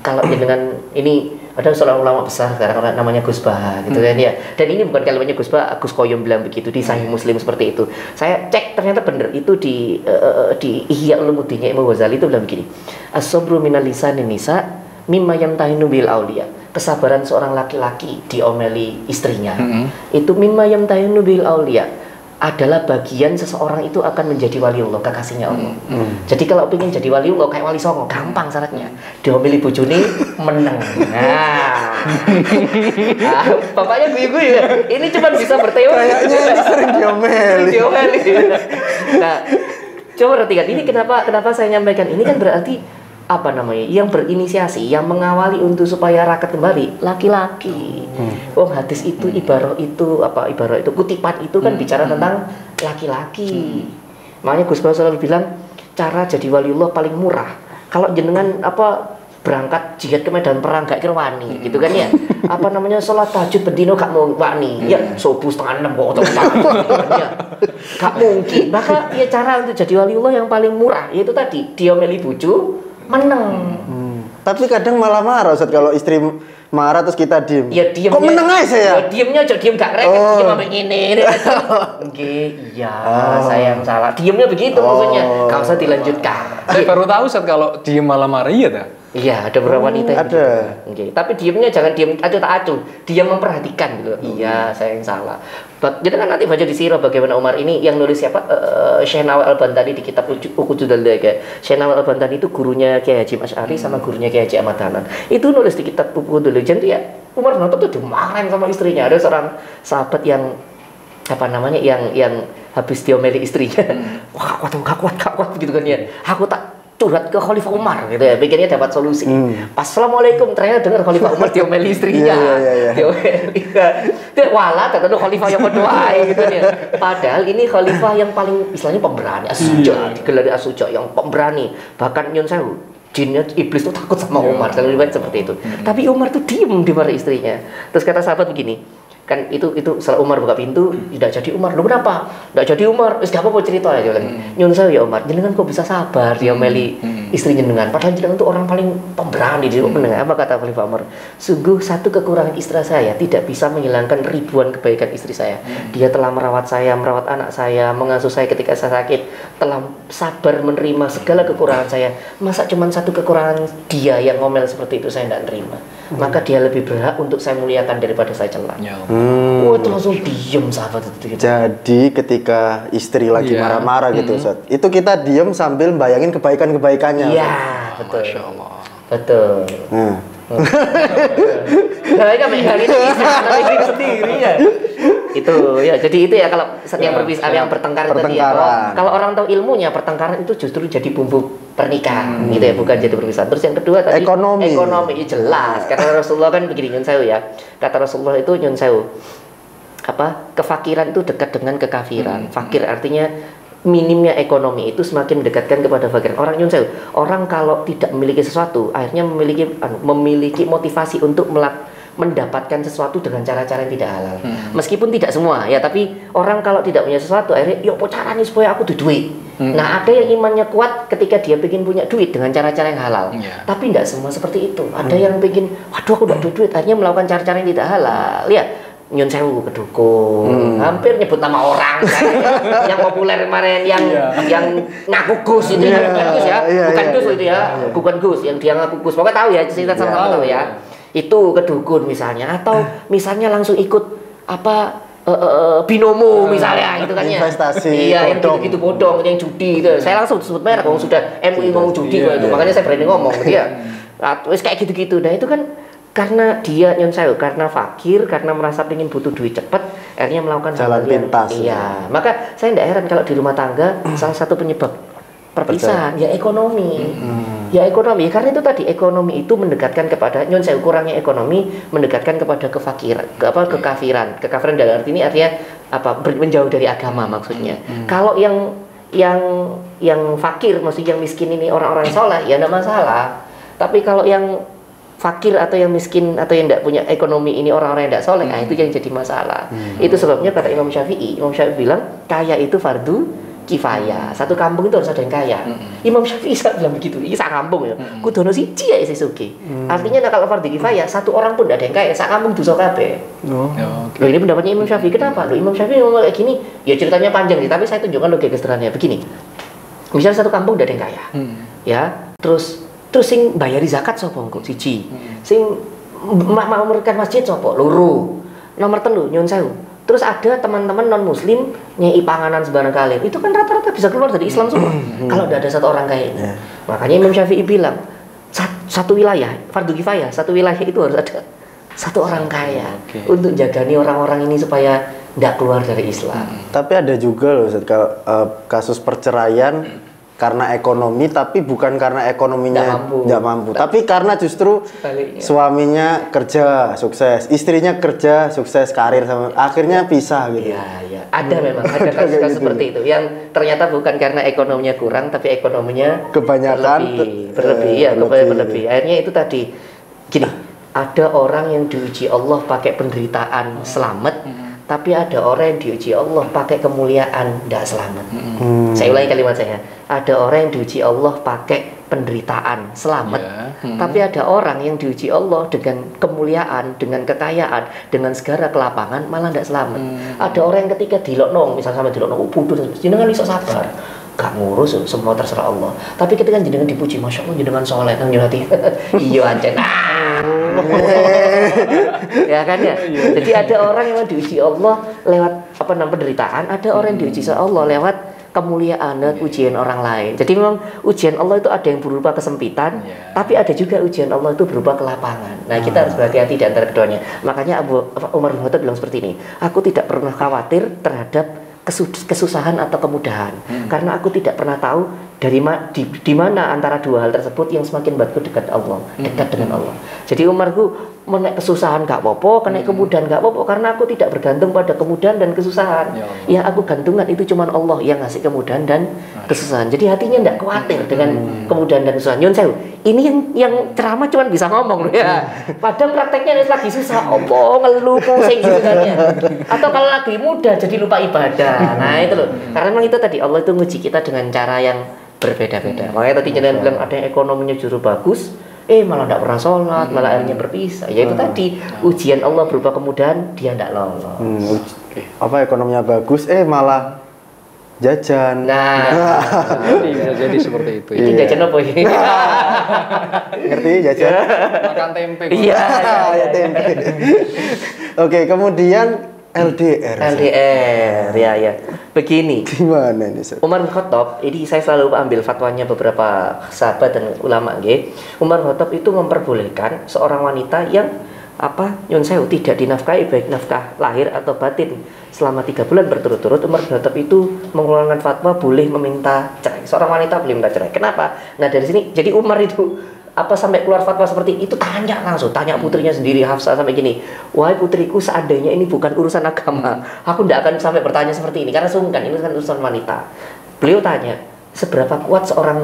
kalau dengan ini ada seorang ulama besar sekarang namanya Gus Bah gitu kan ya, dan ini bukan kalimatnya Gus Bah, Gus Koyum bilang begitu di Sahih Muslim seperti itu. Saya cek ternyata benar itu di Ihya Ulumuddin Imam Ghazali itu bilang begini, as-sabru minal lisanin nisa mimma yamtahinu bil auliya. Kesabaran seorang laki-laki diomeli istrinya itu mimma yamtahinu bil auliya, adalah bagian seseorang itu akan menjadi waliullah, kekasihnya Allah. Jadi kalau pengen jadi waliullah kayak Wali Songo, gampang syaratnya. Diomeli bojone meneng. Nah, bapaknya gue ya. Ini cuma bisa berteori. Kayaknya sering diomeli. Nah, coba perhatikan ini kenapa saya nyampaikan ini kan berarti apa namanya, yang berinisiasi, yang mengawali untuk supaya rakyat kembali laki-laki. Hadis itu ibarah itu kutipan itu kan bicara tentang laki-laki. Makanya Gus Bah selalu bilang cara jadi waliullah paling murah. Kalau jenengan berangkat jihad ke medan perang gak kira wani gitu kan ya. Sholat tahajud bendino gak mau wani. Ya subuh 5:30 kok ya. Gak mungkin. Maka ya cara untuk jadi waliullah yang paling murah yaitu tadi diomeli bojo meneng. Tapi kadang malah marah Ustaz kalau istri marah terus kita diem. Ya diem. Kok meneng aja ya? Diemnya aja diem gak rek, diem sampai ngene. Nggih, iya, saya yang salah. Diemnya begitu maksudnya. Enggak usah dilanjutkan. Saya baru tahu Ustaz kalau diem malah marah, iya dah. Iya, ada beberapa wanita yang ada. Gitu. Tapi diemnya jangan diem acuh tak acuh. Dia memperhatikan gitu. Iya, saya yang salah. Jadi kan nanti baca di sirah bagaimana Umar ini yang nulis siapa? Syekh Nawal Al-Bantani di kitab Uqudul Daga. Syekh Nawal Al-Bantani itu gurunya Kiai Haji Asy'ari sama gurunya Kiai Haji Ahmad Dahlan. Itu nulis di kitab Uqudul Daga. Jadi ya Umar bin Khattab tuh dimarahin sama istrinya. Ada seorang sahabat yang yang habis diomeli istrinya. Wah, gak kuat gitu kan ya. Aku tak curhat ke Khalifah Umar gitu ya, pikirnya dapat solusi. Pas Assalamualaikum ternyata dengar Khalifah Umar diomeli istrinya. Diomeli. Wala kata Khalifah yang berdoa gitu ya. Padahal ini Khalifah yang paling istilahnya pemberani, As-Suja, digelari As-Suja yang pemberani. Bahkan Nyun Sewu, jinnya iblis tuh takut sama Umar, selalu dibuat seperti itu. Tapi Umar tuh diem di mata istrinya. Terus kata sahabat begini, kan itu setelah Umar buka pintu tidak jadi Umar. Lu kenapa? Tidak jadi Umar. Gak apa-apa cerita aja bilang. Nyun Sewu ya Umar, jenengan kok bisa sabar diomeli istri jenengan, padahal jenengan itu orang paling pemberani di mendengar. Apa kata Khalifah Umar? Sungguh satu kekurangan istri saya tidak bisa menghilangkan ribuan kebaikan istri saya. Dia telah merawat saya, merawat anak saya, mengasuh saya ketika saya sakit, telah sabar menerima segala kekurangan saya. Masa cuma satu kekurangan dia yang ngomel seperti itu saya tidak terima. Maka dia lebih berhak untuk saya muliakan daripada saya celah. Itu langsung diem sahabat itu. Jadi ketika istri lagi marah-marah gitu Ustaz, itu kita diem sambil bayangin kebaikan-kebaikannya. Iya, betul. Masya Allah. Betul. Nah, kan hari ini istri sendiri ya. Itu ya, jadi itu ya kalau yang bertengkar tadi ya. Kalau orang tahu ilmunya, pertengkaran itu justru jadi bumbu pernikahan gitu ya, bukan jadi perpisahan. Terus yang kedua tadi ekonomi ya, jelas. Kata Rasulullah kan begini, Nyun Sewu ya. Kata Rasulullah itu Nyun Sewu, kefakiran itu dekat dengan kekafiran. Fakir artinya minimnya ekonomi itu semakin mendekatkan kepada fakir. Orang Nyun Sewu, orang kalau tidak memiliki sesuatu, akhirnya memiliki motivasi untuk mendapatkan sesuatu dengan cara-cara yang tidak halal. Meskipun tidak semua ya, tapi orang kalau tidak punya sesuatu akhirnya yuk apa caranya supaya aku duit. Nah, ada yang imannya kuat ketika dia ingin punya duit dengan cara-cara yang halal. Tapi tidak semua seperti itu. Ada yang ingin, waduh aku tidak ada duit, akhirnya melakukan cara-cara yang tidak halal. Lihat Nyun Sewu ke dukun, hampir nyebut nama orang yang populer kemarin, yang ngaku Gus itu, bukan Gus itu ya, bukan Gus, yang dia ngaku Gus. Pokoknya tahu ya, cerita sama-sama tahu ya. Itu ke dukun misalnya, atau misalnya langsung ikut binomo misalnya gitu kan ya. Investasi. Iya, yang gitu-gitu bodong, yang judi gitu. Saya langsung sebut merek, kalau sudah MUI mau judi itu, makanya saya berani ngomong gitu ya. Terus kayak gitu-gitu. Nah itu kan karena dia Nyun Sewu, karena fakir, karena merasa ingin butuh duit cepat, akhirnya melakukan jalan pintas. Iya, maka saya tidak heran kalau di rumah tangga salah satu penyebab perpisahan ya ekonomi. Ya ekonomi, karena itu tadi ekonomi itu mendekatkan kepada Nyun Sewu, kurangnya ekonomi mendekatkan kepada kefakiran, kekafiran. Kekafiran dalam arti ini artinya menjauh dari agama maksudnya. Kalau yang fakir, maksudnya yang miskin ini orang-orang soleh ya tidak masalah. Tapi kalau yang fakir atau yang miskin atau yang tidak punya ekonomi ini orang-orang yang tidak soleh, itu yang jadi masalah. Itu sebabnya kata Imam Syafi'i bilang kaya itu fardu kifayah. Satu kampung itu harus ada yang kaya. Imam Syafi'i bilang begitu. Ini sak kampung ya. Kudu ono siji ya isih sugih. Artinya kalau fardhu kifayah, satu orang pun tidak ada yang kaya, sak kampung dosa kabeh. Oh. Loh, ini pendapatnya Imam Syafi'i. Kenapa? Loh, Imam Syafi'i ngomong kayak gini, ya ceritanya panjang sih, tapi saya tunjukkan logika sederhananya. Begini. Misalnya satu kampung tidak ada yang kaya. Ya, terus sing bayari zakat sapa engko? Siji. Sing makmurkan masjid sapa? Loro. Nomor 3 nyun sewu. Terus ada teman-teman non muslim nyei panganan sembarang kalian. Itu kan rata-rata bisa keluar dari Islam semua. Kalau tidak ada satu orang kaya ini. Makanya Imam Syafi'i bilang satu wilayah fardu kifayah, satu wilayah itu harus ada satu orang kaya untuk jagani orang-orang ini supaya tidak keluar dari Islam. Tapi ada juga loh Ustaz, kasus perceraian karena ekonomi, tapi bukan karena ekonominya nggak mampu, tapi karena justru suaminya kerja sukses, istrinya kerja sukses, karir sama akhirnya pisah gitu. Iya, ada memang ada kasus-kasus seperti itu yang ternyata bukan karena ekonominya kurang, tapi ekonominya kebanyakan berlebih. Akhirnya itu tadi gini, ada orang yang diuji Allah pakai penderitaan selamat, tapi ada orang yang diuji Allah pakai kemuliaan tidak selamat. Saya ulangi kalimat saya. Ada orang yang diuji Allah pakai penderitaan selamat, tapi ada orang yang diuji Allah dengan kemuliaan, dengan kekayaan, dengan segala kelapangan malah tidak selamat. Ada orang yang ketika dilokno, misalnya sama dilokno bodoh, jenengan iso sabar, gak ngurus, semua terserah Allah. Tapi ketika jenengan dipuji, masya Allah jenengan soleh nang nyolati, iya ancen. Ya kan ya. Jadi ada orang yang diuji Allah lewat penderitaan, ada orang yang diuji Allah lewat kemuliaan dan ujian orang lain. Jadi memang ujian Allah itu ada yang berupa kesempitan, tapi ada juga ujian Allah itu berupa kelapangan. Nah, kita harus berhati-hati di antara keduanya. Makanya Umar bin Khattab bilang seperti ini, aku tidak pernah khawatir terhadap kesusahan atau kemudahan, karena aku tidak pernah tahu di mana antara dua hal tersebut yang semakin buatku dekat dengan Allah. Jadi Umarku menaik kesusahan gak apa-apa, kena kemudahan gak apa-apa, karena aku tidak bergantung pada kemudahan dan kesusahan. Yang aku gantungkan itu cuma Allah yang ngasih kemudahan dan kesusahan. Jadi hatinya tidak khawatir dengan kemudahan dan kesusahan. Nyun sewu, ini yang ceramah cuma bisa ngomong loh ya. Padahal prakteknya lagi susah, ngeluh pusing gitu kan ya. Atau kalau lagi mudah jadi lupa ibadah. Nah itu loh. Karena memang itu tadi Allah itu nguji kita dengan cara yang berbeda-beda. Makanya tadi jangan bilang ada yang ekonominya juru bagus, malah tidak pernah sholat, malah akhirnya berpisah. Ya itu tadi ujian Allah berupa kemudahan, dia tidak lolos. Apa ekonominya bagus, malah jajan. Bisa jadi seperti itu. Itu jajan apa ya? Ngerti jajan? Makan tempe. Iya, tempe. Oke, kemudian LDR, ya. Begini. Gimana ini, Ustaz? Umar bin Khattab, ini saya selalu ambil fatwanya beberapa sahabat dan ulama, nggih. Umar bin Khattab itu memperbolehkan seorang wanita yang nyun sewu tidak dinafkahi baik nafkah lahir atau batin selama 3 bulan berturut-turut. Umar bin Khattab itu mengeluarkan fatwa boleh meminta cerai. Seorang wanita boleh minta cerai. Kenapa? Nah, dari sini jadi Umar itu sampai keluar fatwa seperti itu, tanya putrinya sendiri Hafsah sampai gini, wahai putriku, seandainya ini bukan urusan agama, aku tidak akan sampai bertanya seperti ini karena sungkan, ini kan urusan wanita. Beliau tanya, seberapa kuat seorang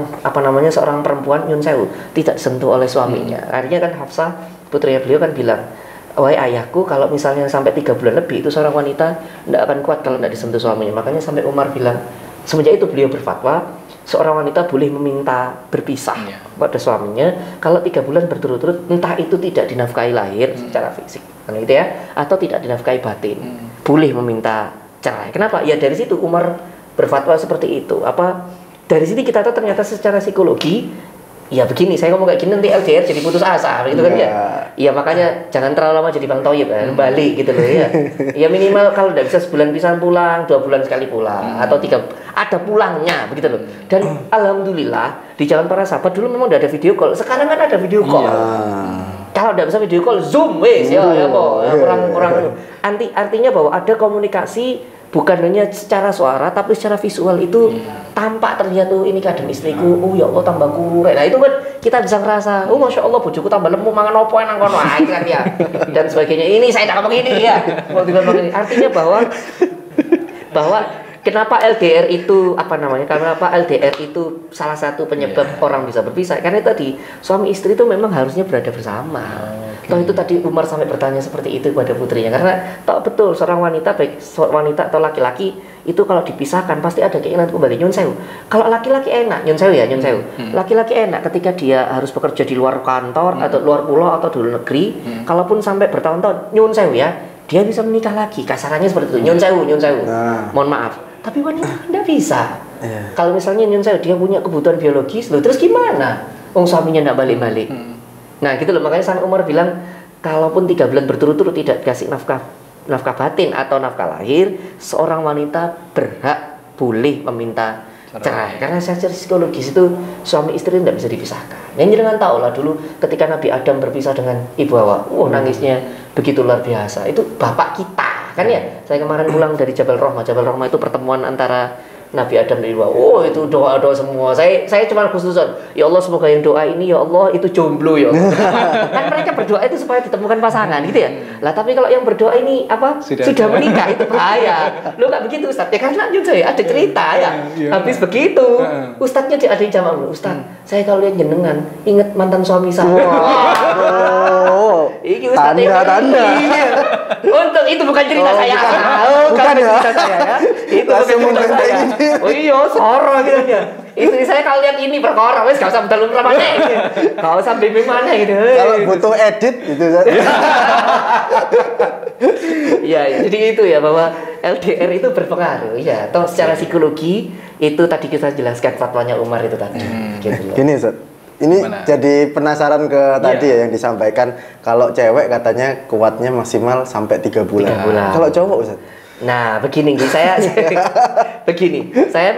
perempuan nyun sewu tidak sentuh oleh suaminya. Akhirnya kan Hafsah putrinya beliau kan bilang, wahai ayahku, kalau misalnya sampai 3 bulan lebih itu seorang wanita tidak akan kuat kalau tidak disentuh suaminya. Makanya sampai Umar bilang, semenjak itu beliau berfatwa seorang wanita boleh meminta berpisah pada suaminya kalau 3 bulan berturut-turut, entah itu tidak dinafkahi lahir secara fisik, kan gitu ya, atau tidak dinafkahi batin, boleh meminta cerai. Kenapa? Ya dari situ Umar berfatwa seperti itu. Dari sini kita tahu ternyata secara psikologi, ya begini, saya ngomong kayak gini nanti LDR jadi putus asa gitu kan ya. Ya makanya jangan terlalu lama jadi Bang Thoyib kan, balik gitu loh ya. Ya minimal kalau udah bisa sebulan bisa pulang, 2 bulan sekali pulang, atau 3 ada pulangnya begitu loh. Dan alhamdulillah di zaman para sahabat dulu memang udah ada video call. Sekarang kan ada video call. Kalau udah bisa video call Zoom kurang artinya bahwa ada komunikasi. Bukan hanya secara suara, tapi secara visual itu tampak terlihat tuh ini kadang istriku, ya Allah tambah kurek. Nah itu kan kita bisa ngerasa, masya Allah bojoku tambah lemu mangan opo nang kono, kan ya, dan sebagainya. Ini saya tak ngomong ini ya, artinya bahwa kenapa LDR itu apa namanya? Kenapa LDR itu salah satu penyebab orang bisa berpisah? Karena tadi suami istri itu memang harusnya berada bersama. Toh itu tadi Umar sampai bertanya seperti itu kepada putrinya karena toh betul seorang wanita baik wanita atau laki-laki itu kalau dipisahkan pasti ada keinginan kembali nyun sewu. Kalau laki-laki enak nyun sewu ya nyun sewu. Laki-laki enak ketika dia harus bekerja di luar kantor atau luar pulau atau di luar negeri, kalaupun sampai bertahun-tahun nyun sewu ya, dia bisa menikah lagi. Kasarannya seperti itu. Nyun sewu, nyun sewu. Mohon maaf. Tapi wanita tidak bisa. Kalau misalnya nyun sewu dia punya kebutuhan biologis, loh terus gimana? Wong suaminya tidak balik-balik. Nah gitu loh, makanya Sang Umar bilang kalaupun 3 bulan berturut-turut tidak dikasih nafkah batin atau nafkah lahir, seorang wanita berhak boleh meminta cerai. Karena secara psikologis itu suami istri tidak bisa dipisahkan. Yang jangan tahu lah dulu ketika Nabi Adam berpisah dengan Ibu Hawa, nangisnya begitu luar biasa. Itu bapak kita kan ya. Saya kemarin pulang dari Jabal Rahmah. Jabal Rahmah itu pertemuan antara Nabi Adam dan Ibu Hawa. Itu doa-doa semua. Saya cuma khususan, ya Allah semoga yang doa ini ya Allah itu jomblo ya Allah. Kan mereka berdoa itu supaya ditemukan pasangan gitu ya. Lah tapi kalau yang berdoa ini apa sudah menikah itu bahaya. Lo nggak begitu Ustaz? Ya karena juga ya ada cerita ya. Habis begitu Ustaznya ada di jamaah. Ustaz, saya kalau lihat jenengan ingat mantan suami saya. Iki Ustaz tanda. Untuk itu bukan cerita saya. Bukan ya. Cerita saya ya. Itu bukan cerita saya. Oh iya, soro gitu ya. Istri saya kalau lihat ini perkara, wes gak usah bedalun ramane. Gak usah bimbing mana gitu. Kalau butuh edit gitu. Iya, jadi itu ya bahwa LDR itu berpengaruh ya. Toh secara psikologi itu tadi kita jelaskan fatwanya Umar itu tadi. Gitu. Gini Ustaz. Ini jadi penasaran ke tadi ya yang disampaikan kalau cewek katanya kuatnya maksimal sampai 3 bulan. 3 bulan. Kalau cowok Ustaz? Nah, begini saya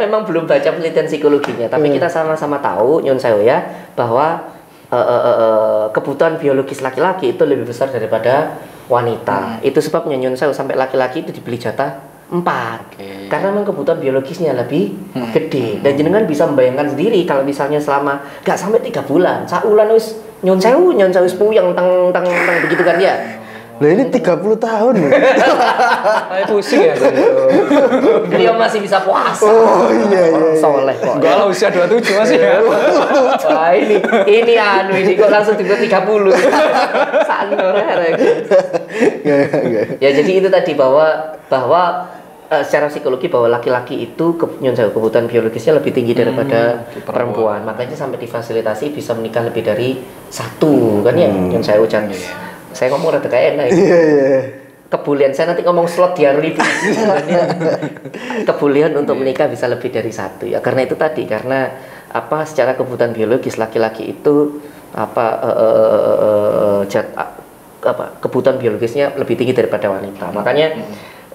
memang belum baca penelitian psikologinya, tapi kita sama-sama tahu nyun sewu ya bahwa kebutuhan biologis laki-laki itu lebih besar daripada wanita. Itu sebabnya nyun sewu sampai laki-laki itu dibeli jatah 4. Karena memang kebutuhan biologisnya lebih gede. Dan jenengan bisa membayangkan sendiri kalau misalnya selama gak sampai 3 bulan, saulan wis nyun sewu puyeng teng begitu kan ya. Lah ini 30 tahun. Saya pusing ya. Dia masih bisa puasa. Oh iya. Soleh kok. Enggak lah usia 27 masih ya. Wah ini kok langsung tiba 30. Ya jadi itu tadi bahwa secara psikologi bahwa laki-laki itu kebutuhan biologisnya lebih tinggi daripada perempuan. Makanya sampai difasilitasi bisa menikah lebih dari 1 kan ya. Yang saya ucap. Saya ngomong rada kayak enak. Kebolehan saya nanti ngomong slot di hari libur. Kebolehan untuk menikah bisa lebih dari 1 ya. Karena itu tadi karena secara kebutuhan biologis laki-laki itu kebutuhan biologisnya lebih tinggi daripada wanita. Makanya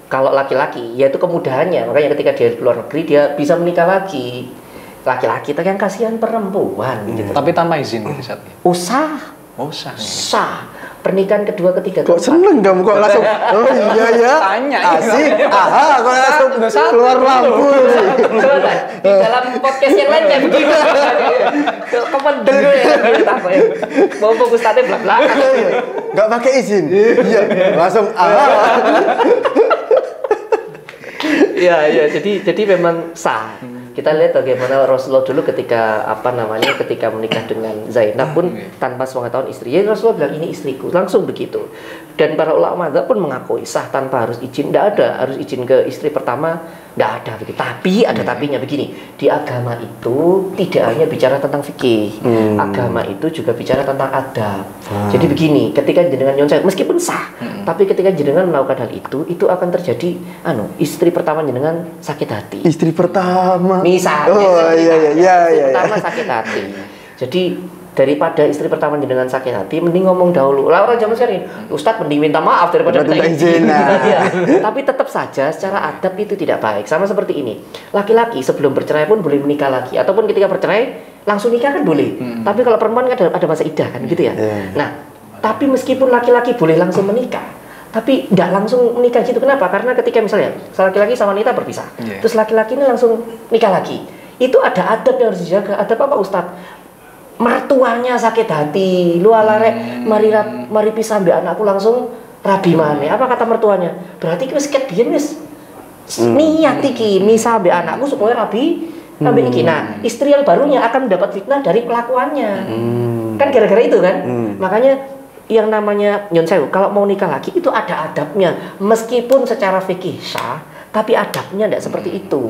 kalau laki-laki yaitu kemudahannya. Makanya ketika dia di luar negeri dia bisa menikah lagi. Laki-laki itu yang kasihan perempuan gitu. Tapi tanpa izin gitu saat ini. Usah. Sah. Pernikahan kedua, ketiga, kok seneng kamu kok langsung iya ya tanya asik kok langsung keluar lampu coba di dalam podcast yang lain kayak begitu kependel ya mau fokus tadi belak-belak nggak pakai izin iya langsung iya jadi memang sah. Kita lihat bagaimana Rasulullah dulu ketika ketika menikah dengan Zainab pun tanpa sepengetahuan istri. Ya Rasulullah bilang ini istriku, langsung begitu. Dan para ulama pun mengakui sah tanpa harus izin. Tidak ada harus izin ke istri pertama, tidak ada begitu. Tapi ada tapinya begini. Di agama itu tidak hanya bicara tentang fikih. Agama itu juga bicara tentang adab. Jadi begini, ketika jenengan nyonsel meskipun sah, tapi ketika jenengan melakukan hal itu akan terjadi istri pertama jenengan sakit hati. Istri pertama Misalnya, istri pertama sakit hati. Jadi daripada istri pertama dengan sakit hati, mending ngomong dahulu. Lah orang zaman sekarang, Ustadz mending minta maaf daripada minta izin. Ya. Tapi tetap saja secara adab itu tidak baik. Sama seperti ini, laki-laki sebelum bercerai pun boleh menikah lagi, ataupun ketika bercerai langsung nikah kan boleh. Tapi kalau perempuan kan ada masa iddah kan, gitu ya. Nah, tapi meskipun laki-laki boleh langsung menikah, tapi nggak langsung menikah gitu. Kenapa? Karena ketika misalnya laki-laki sama wanita berpisah, terus laki-laki ini langsung nikah lagi, itu ada adab yang harus dijaga. Adab apa Ustadz? Mertuanya sakit hati, lu alarek mari pisah mbak anakku langsung rabi maneh. Apa kata mertuanya? Berarti wis ket biyen wis Niat iki misal be anakku supaya rabi iki. Nah, istri yang barunya akan mendapat fitnah dari kelakuannya. Kan gara-gara itu kan. Makanya yang namanya nyon sewu, kalau mau nikah lagi itu ada adabnya. Meskipun secara fikih sah, tapi adabnya tidak seperti itu.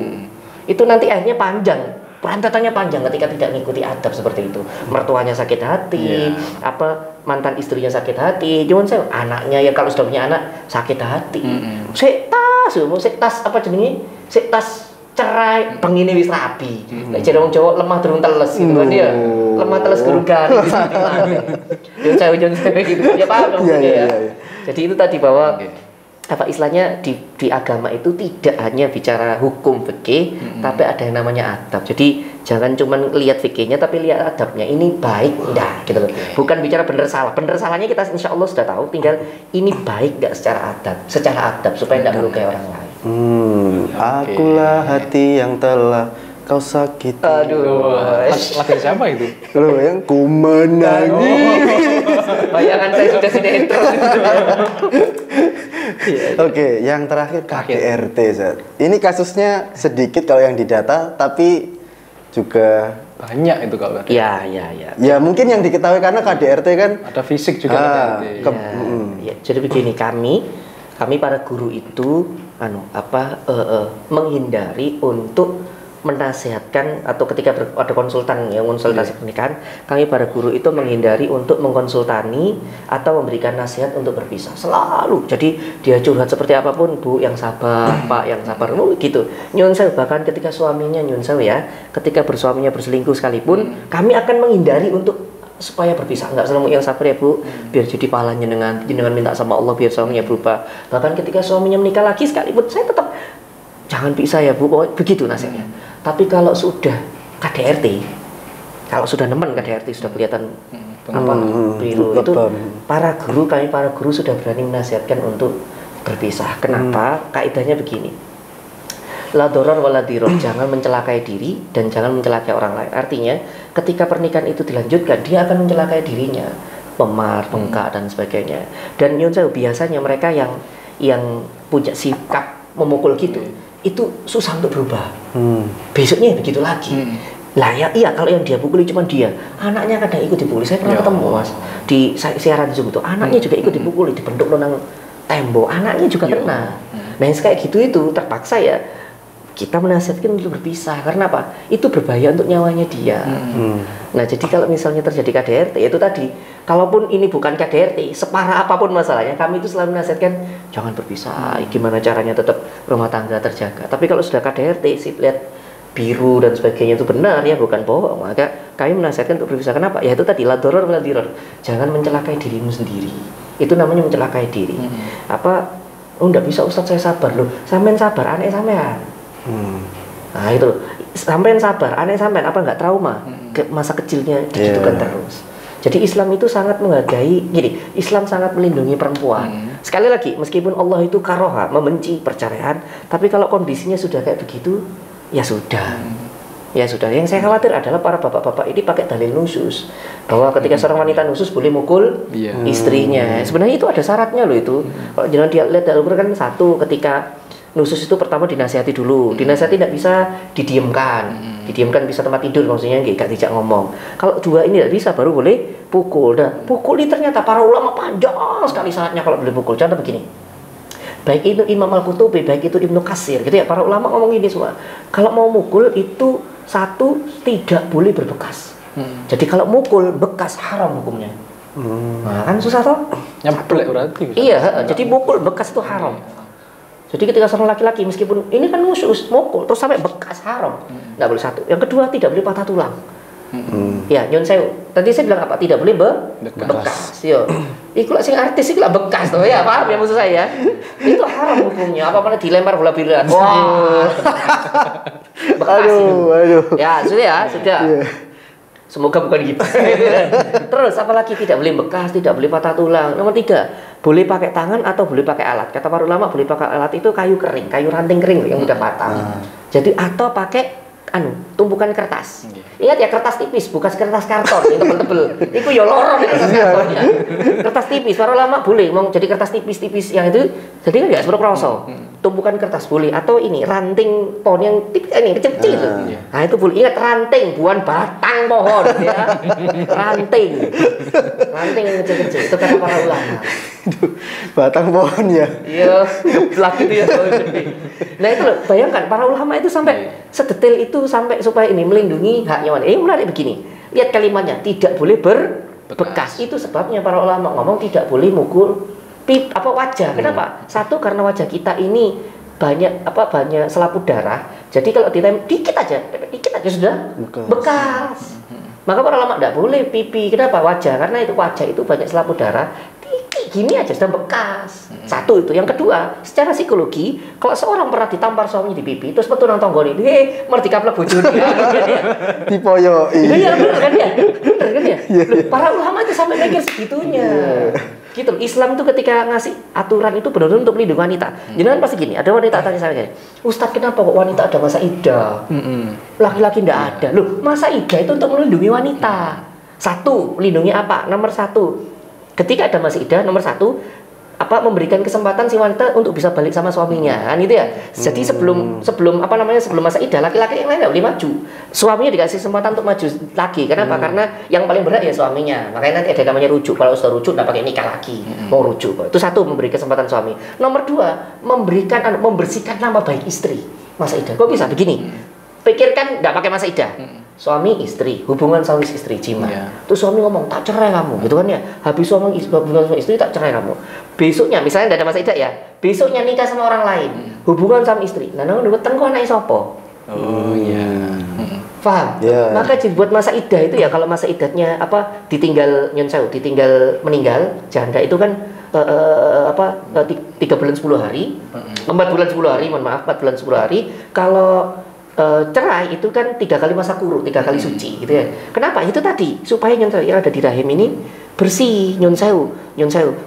Itu nanti akhirnya panjang. Perantatannya panjang ketika tidak mengikuti adab seperti itu. Mertuanya sakit hati, apa mantan istrinya sakit hati. Cuman saya anaknya ya kalau sudah punya anak sakit hati. Sik tas apa jenenge? Sik tas cerai pengine wis rabi. Nek jare wong Jawa lemah durung teles gitu kan dia. Lemah teles durung garing gitu. Yo saya gitu. Ya paham dong ya. Jadi itu tadi bahwa apa istilahnya di agama itu tidak hanya bicara hukum fikih, tapi ada yang namanya adab. Jadi jangan cuma lihat fikihnya, tapi lihat adabnya. Ini baik enggak gitu loh. Bukan bicara benar salah. Benar salahnya kita insya Allah sudah tahu. Tinggal ini baik enggak secara adab supaya tidak melukai orang lain. Akulah hati yang telah kau sakiti. Aduh. Lagu siapa itu? Loh, yang ku menangis. Bayangan saya sudah sinetron. Oke, yang terakhir KDRT, Zat. Ini kasusnya sedikit kalau yang didata, tapi juga Banyak itu kalau Iya. ya mungkin yang diketahui karena KDRT kan ada fisik juga KDRT. Ya, jadi begini, kami para guru itu menghindari untuk menasihatkan atau ketika ada konsultan yang konsultasi pernikahan, kami para guru itu menghindari untuk mengkonsultani atau memberikan nasihat untuk berpisah selalu. Jadi dia curhat seperti apapun, Bu yang sabar, Pak yang sabar, gitu. Nyun sewu, bahkan ketika suaminya nyun sewu ya, ketika bersuaminya berselingkuh sekalipun, kami akan menghindari untuk supaya berpisah. Enggak selalu yang sabar ya Bu, biar jadi pahalanya dengan minta sama Allah biar suaminya berubah. Bahkan ketika suaminya menikah lagi sekalipun, saya tetap jangan pisah ya Bu, begitu nasihatnya. Tapi kalau sudah KDRT, kalau sudah nemen KDRT sudah kelihatan biru itu, kami para guru sudah berani menasihatkan untuk berpisah. Kenapa? Kaidahnya begini. La doror wala diror, jangan mencelakai diri dan jangan mencelakai orang lain. Artinya, ketika pernikahan itu dilanjutkan, dia akan mencelakai dirinya, pemar, bengkak dan sebagainya. Dan nyun sewu, biasanya mereka yang punya sikap memukul gitu, itu susah untuk berubah. Besoknya begitu lagi. Lah ya iya, kalau yang dia pukuli cuma dia, anaknya kadang ikut dipukuli. Saya pernah ketemu Mas di siaran Zoom itu, anaknya juga ikut dipukuli, dibentuk nang tembok, anaknya juga kena. Nah yang kayak gitu itu terpaksa ya kita menasihatkan untuk berpisah. Karena apa? Itu berbahaya untuk nyawanya dia. Nah jadi kalau misalnya terjadi KDRT, itu tadi, kalaupun ini bukan KDRT, separah apapun masalahnya, kami itu selalu menasihatkan jangan berpisah. Gimana caranya tetap rumah tangga terjaga. Tapi kalau sudah KDRT, lihat biru dan sebagainya itu benar ya, bukan bohong, maka kami menasihatkan untuk berpisah. Kenapa? Ya itu tadi, la doror wala diror. Jangan mencelakai dirimu sendiri. Itu namanya mencelakai diri. Oh enggak bisa Ustadz, saya sabar loh. Sampean sabar, aneh sampean. Nah itu, sampean sabar, aneh sampean apa enggak trauma? Masa kecilnya digitukan terus. Jadi Islam itu sangat menghargai, gini, Islam sangat melindungi perempuan. Sekali lagi, meskipun Allah itu karoha, membenci perceraian, tapi kalau kondisinya sudah kayak begitu, ya sudah. Ya sudah. Yang saya khawatir adalah para bapak-bapak ini pakai dalil nusus, bahwa ketika seorang wanita nusus boleh mukul istrinya. Sebenarnya itu ada syaratnya loh itu. Kalau jangan dia lihat dalam Al-Quran kan satu, ketika nusus itu pertama dinasihati dulu. Dinasihati tidak bisa didiamkan. Didiamkan bisa tempat tidur, maksudnya nggak tidak ngomong. Kalau dua ini tidak bisa, baru boleh pukul. Nah, pukul ini ternyata para ulama panjang sekali syaratnya kalau boleh pukul. Contoh begini. Baik itu Imam Al-Qutubi, baik itu Ibnu Katsir, gitu ya. Para ulama ngomong ini semua. Kalau mau mukul itu satu, tidak boleh berbekas. Jadi kalau mukul bekas haram hukumnya. Nah, kan susah toh? Nyeblek berarti. Iya, jadi mukul bekas itu haram. Jadi ketika seorang laki-laki meskipun ini kan nusus, mukul terus sampai bekas haram, nggak boleh satu. Yang kedua tidak boleh patah tulang. Ya, nyun sewu. Tadi saya bilang apa? Tidak boleh bekas. Yo. Iku lah sing artis iku lah bekas tuh ya, paham ya maksud saya? Itu haram hukumnya. Apa mana dilempar bola biruan. Wah. Bekas. Aduh. Ya, sudah. Semoga bukan gitu. Terus apalagi tidak boleh bekas, tidak boleh patah tulang. Nomor 3, boleh pakai tangan atau boleh pakai alat. Kata para ulama boleh pakai alat itu kayu kering, kayu ranting kering yang udah patah. Jadi atau pakai tumpukan kertas. Ingat ya, kertas tipis, bukan kertas karton yang tebel-tebel. Iku ya lorong kertas kartonnya. Kertas tipis, para ulama boleh mau jadi kertas tipis-tipis yang itu, jadi kan enggak seperti kroso. tumpukan kertas boleh, atau ini ranting pohon yang ini kecil-kecil itu. Nah itu boleh. Ingat, ranting bukan batang pohon ya. Ranting yang kecil-kecil itu kata para ulama. Batang pohon ya. Iya, geblak itu ya. Nah itu loh, bayangkan para ulama itu sampai sedetail itu, sampai supaya ini melindungi haknya wanita. Menarik begini, lihat kalimatnya, tidak boleh berbekas. Itu sebabnya para ulama ngomong tidak boleh mukul wajah. Kenapa? Satu, karena wajah kita ini banyak selaput darah. Jadi kalau dikit aja sudah bekas. Maka para ulama tidak boleh pipi. Kenapa? Wajah, karena itu wajah itu banyak selaput darah. Dikit gini aja sudah bekas. Satu itu. Yang kedua, secara psikologi, kalau seorang pernah ditampar suaminya di pipi, terus betul nang tonggone, merdeka plek bojone. Dipoyoi. Iya, benar kan ya? Benar kan ya? Para ulama itu sampai mikir segitunya. Gitu. Islam tuh ketika ngasih aturan itu benar-benar untuk melindungi wanita. Jangan pasti gini, ada wanita tanya saya, Ustadz, kenapa kok wanita ada masa iddah? Laki-laki ndak ada. Loh, masa iddah itu untuk melindungi wanita. Satu, melindungi apa? Nomor satu, ketika ada masa iddah, nomor satu, memberikan kesempatan si wanita untuk bisa balik sama suaminya, kan gitu ya. Jadi sebelum masa iddah, laki-laki yang lain nggak boleh maju. Suaminya dikasih kesempatan untuk maju lagi. Kenapa? Karena yang paling berat ya suaminya. Makanya nanti ada namanya rujuk. Kalau sudah rujuk, nggak pakai nikah lagi, mau rujuk. Itu satu, memberi kesempatan suami. Nomor dua, membersihkan nama baik istri. Masa iddah, kok bisa begini? Pikirkan nggak pakai masa iddah. Suami istri, hubungan suami istri, jima. Terus suami ngomong, tak cerai kamu, gitu kan ya. Habis hubungan suami istri, tak cerai kamu. Besoknya, misalnya tidak ada masa iddah ya, besoknya nikah sama orang lain, hubungan sama istri. Nah, nang weteng kok anake sapa? Oh iya. Paham? Maka dibuat masa iddah itu ya, kalau masa iddahnya ditinggal ditinggal meninggal janda itu kan 3 bulan 10 hari, 4 bulan 10 hari, mohon maaf, 4 bulan 10 hari. Kalau cerai itu kan 3 kali masa kuruk, 3 kali suci gitu ya. Kenapa? Itu tadi supaya yang ada di rahim ini bersih, nyun sewu,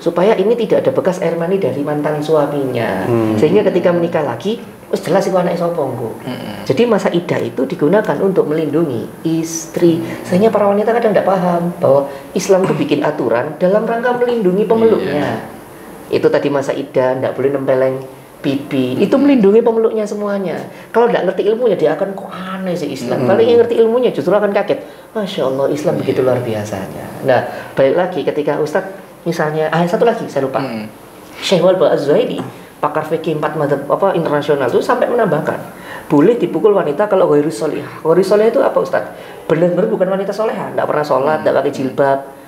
supaya ini tidak ada bekas air mani dari mantan suaminya. Sehingga ketika menikah lagi, jelas itu anak sapa engko. Jadi masa iddah itu digunakan untuk melindungi istri. Sehingga para wanita kadang tidak paham bahwa Islam itu bikin aturan dalam rangka melindungi pemeluknya. Itu tadi masa iddah, tidak boleh nempeleng pipi, itu melindungi pemeluknya semuanya. Kalau tidak ngerti ilmunya, dia akan kok aneh sih Islam. Paling yang ngerti ilmunya justru akan kaget. Masya Allah, Islam begitu luar biasanya. Nah, balik lagi ketika Ustadz misalnya, satu lagi saya lupa. Syekh Walid Az-Zuhaili, pakar fikih 4 madzhab internasional itu sampai menambahkan, boleh dipukul wanita kalau ghairi sholihah. Ghairi sholihah itu apa Ustadz? Benar-benar bukan wanita solehah, tidak pernah sholat, tidak pakai jilbab.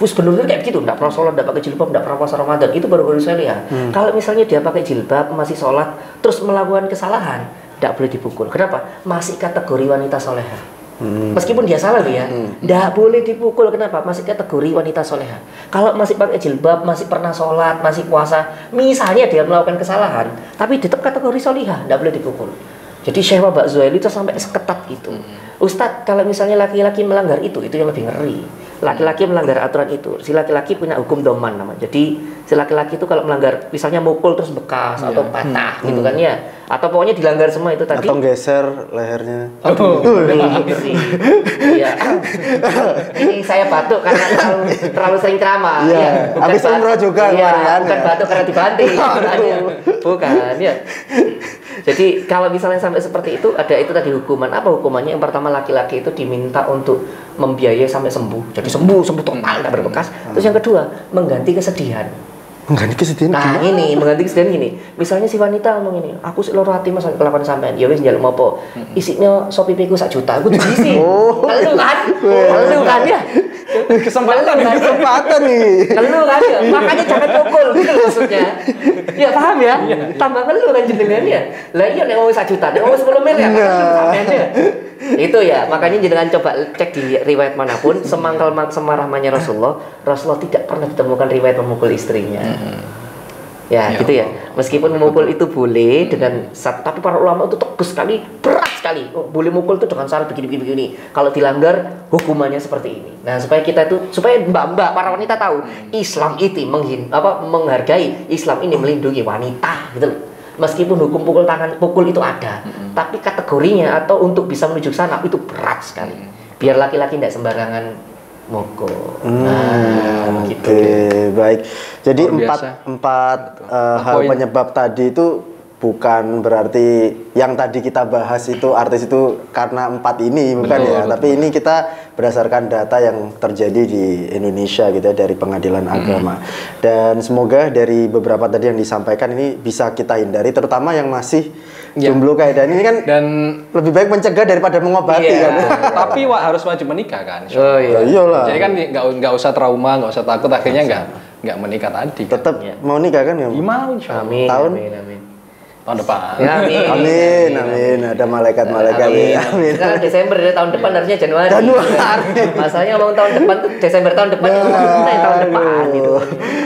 Terus benar-benar kayak begitu, tidak pernah sholat, tidak pakai jilbab, tidak pernah puasa Ramadan, itu baru sholihah. Kalau misalnya dia pakai jilbab, masih sholat, terus melakukan kesalahan, tidak boleh dipukul. Kenapa? Masih kategori wanita solehah. Meskipun dia salah ya, tidak boleh dipukul. Kenapa? Masih kategori wanita solehah. Kalau masih pakai jilbab, masih pernah sholat, masih puasa, misalnya dia melakukan kesalahan, tapi tetap kategori solehah, tidak boleh dipukul. Jadi Syekh Walid Az-Zuhaili itu sampai seketat itu. Ustadz, kalau misalnya laki-laki melanggar itu yang lebih ngeri. Laki-laki melanggar aturan itu, si laki-laki punya hukum doman namanya. Jadi si laki-laki itu kalau melanggar, misalnya mukul terus bekas atau patah gitu kan ya, atau pokoknya dilanggar semua itu tadi. Atau geser lehernya. Iya. Ini saya batuk karena terlalu sering ceramah. Iya. Habis umroh juga kan. Bukan batuk karena dibanting. Bukan ya. Jadi kalau misalnya sampai seperti itu, ada itu tadi hukuman. Apa hukumannya? Yang pertama, laki-laki itu diminta untuk membiayai sampai sembuh. Jadi sembuh total, tidak berbekas. Terus yang kedua, mengganti kesedihan. Mengganti kesedihan? Nah ini, mengganti kesedihan gini. Misalnya si wanita ngomong ini, aku sih loro hati mas kelakuan sampean. Ya wis njaluk mopo. Isinya sop pipiku 1 juta. Aku diisi. Lalu kan ya. Kesempatan nih. Ngeluh kan ya. Makanya jangan pukul gitu maksudnya. Ya paham ya? Tambah ngeluh kan jenengan ya. Lah iya nek ngomong 1 juta, nek ngomong 10 miliar sampean ya. Itu ya, makanya jangan coba cek di riwayat manapun, semangkal semarahnya Rasulullah tidak pernah ditemukan riwayat memukul istrinya. Ya, gitu ya. Meskipun memukul itu boleh dengan tapi para ulama itu tegas sekali, berat sekali. Boleh mukul itu dengan cara begini. Kalau dilanggar hukumannya seperti ini. Nah, supaya mbak-mbak para wanita tahu Islam itu menghargai, Islam ini melindungi wanita gitu loh. Meskipun hukum pukul itu ada, tapi kategorinya atau untuk bisa menuju sana itu berat sekali. Biar laki-laki tidak sembarangan mukul. Oke, baik. Jadi empat hal penyebab tadi itu bukan berarti yang tadi kita bahas itu artis itu karena 4 ini, bukan ya. Tapi ini kita berdasarkan data yang terjadi di Indonesia gitu ya, dari pengadilan agama. Dan semoga dari beberapa tadi yang disampaikan ini bisa kita hindari, terutama yang masih jomblo kayak Dan ini kan, dan lebih baik mencegah daripada mengobati kan. Tapi harus wajib menikah kan. Oh iya. Iyalah. Jadi kan nggak usah trauma, nggak usah takut, akhirnya nggak menikah tadi. Tetap mau nikah kan ya? Mau, Amin. Tahun? Amin. Tahun depan. Ya, Amin. Ada malaikat-malaikat. Amin. Sekarang Desember dari tahun depan harusnya Januari. Masalahnya ngomong tahun depan tuh Desember tahun depan itu tahun depan gitu.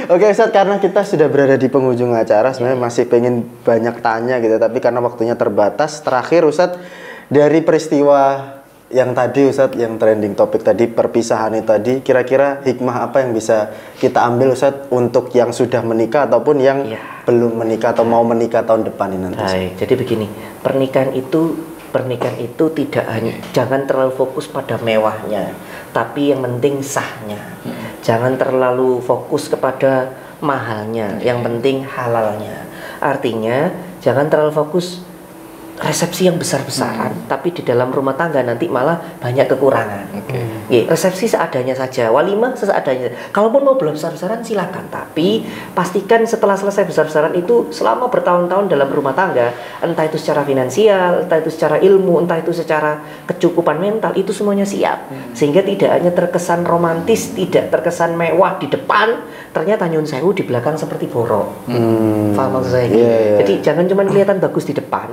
Oke Ustadz, karena kita sudah berada di penghujung acara, sebenarnya masih pengen banyak tanya gitu, tapi karena waktunya terbatas, terakhir Ustadz, dari peristiwa yang tadi Ustadz, yang trending topik tadi, perpisahan itu tadi, kira-kira hikmah apa yang bisa kita ambil Ustadz untuk yang sudah menikah ataupun yang belum menikah atau mau menikah tahun depan ini nanti? Baik, jadi begini, pernikahan itu tidak hanya, jangan terlalu fokus pada mewahnya, tapi yang penting sahnya. Jangan terlalu fokus kepada mahalnya, yang penting halalnya. Artinya jangan terlalu fokus resepsi yang besar-besaran, tapi di dalam rumah tangga nanti malah banyak kekurangan. Resepsi seadanya saja, walimah seadanya. Kalaupun mau belum besar-besaran silakan, tapi pastikan setelah selesai besar-besaran itu selama bertahun-tahun dalam rumah tangga, entah itu secara finansial, entah itu secara ilmu, entah itu secara kecukupan mental, itu semuanya siap. Sehingga tidak hanya terkesan romantis, tidak terkesan mewah di depan, ternyata nyun sewu di belakang seperti borok. Paham maksud saya? Jadi jangan cuma kelihatan bagus di depan,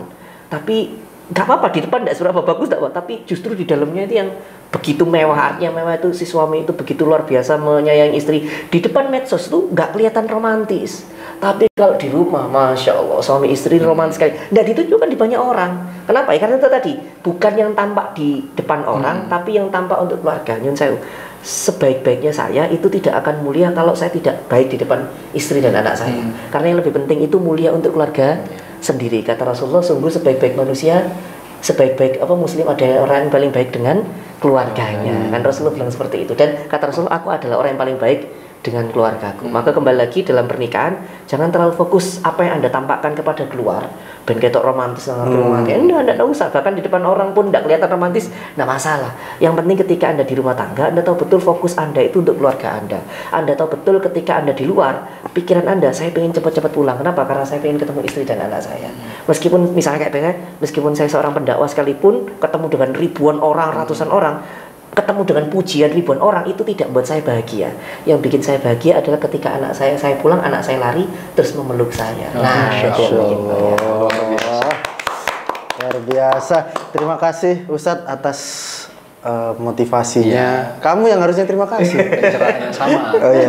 tapi nggak apa-apa di depan nggak seberapa bagus, nggak apa, tapi justru di dalamnya itu yang begitu mewah. Artinya mewah itu si suami itu begitu luar biasa menyayangi istri. Di depan medsos itu nggak kelihatan romantis, tapi kalau di rumah, masya Allah, suami istri romantis sekali. Nggak ditunjukkan di banyak orang. Kenapa? Karena itu tadi bukan yang tampak di depan orang, tapi yang tampak untuk keluarga. Nyun sewu, sebaik-baiknya saya itu tidak akan mulia kalau saya tidak baik di depan istri dan anak saya. Karena yang lebih penting itu mulia untuk keluarga sendiri. Kata Rasulullah, sungguh sebaik-baik manusia, sebaik-baik muslim ada orang yang paling baik dengan keluarganya. Kan Rasulullah bilang seperti itu. Dan kata Rasulullah, aku adalah orang yang paling baik dengan keluargaku. Maka kembali lagi dalam pernikahan, jangan terlalu fokus apa yang Anda tampakkan kepada keluar. Ben ketok romantis enggak usah. Bahkan di depan orang pun enggak kelihatan romantis, enggak masalah. Yang penting ketika Anda di rumah tangga, Anda tahu betul fokus Anda itu untuk keluarga Anda. Anda tahu betul ketika Anda di luar, pikiran Anda, saya pengen cepat-cepat pulang. Kenapa? Karena saya pengen ketemu istri dan anak saya. Meskipun misalnya kayak saya, meskipun saya seorang pendakwah sekalipun, ketemu dengan ribuan orang, ratusan orang, ketemu dengan pujian ribuan orang, itu tidak membuat saya bahagia. Yang bikin saya bahagia adalah ketika anak saya pulang, anak saya lari terus memeluk saya. Nah, itu yang bikin bahagia. Luar biasa. Terima kasih Ustadz atas motivasinya. Kamu yang harusnya terima kasih. Pencerahannya sama. Oh iya.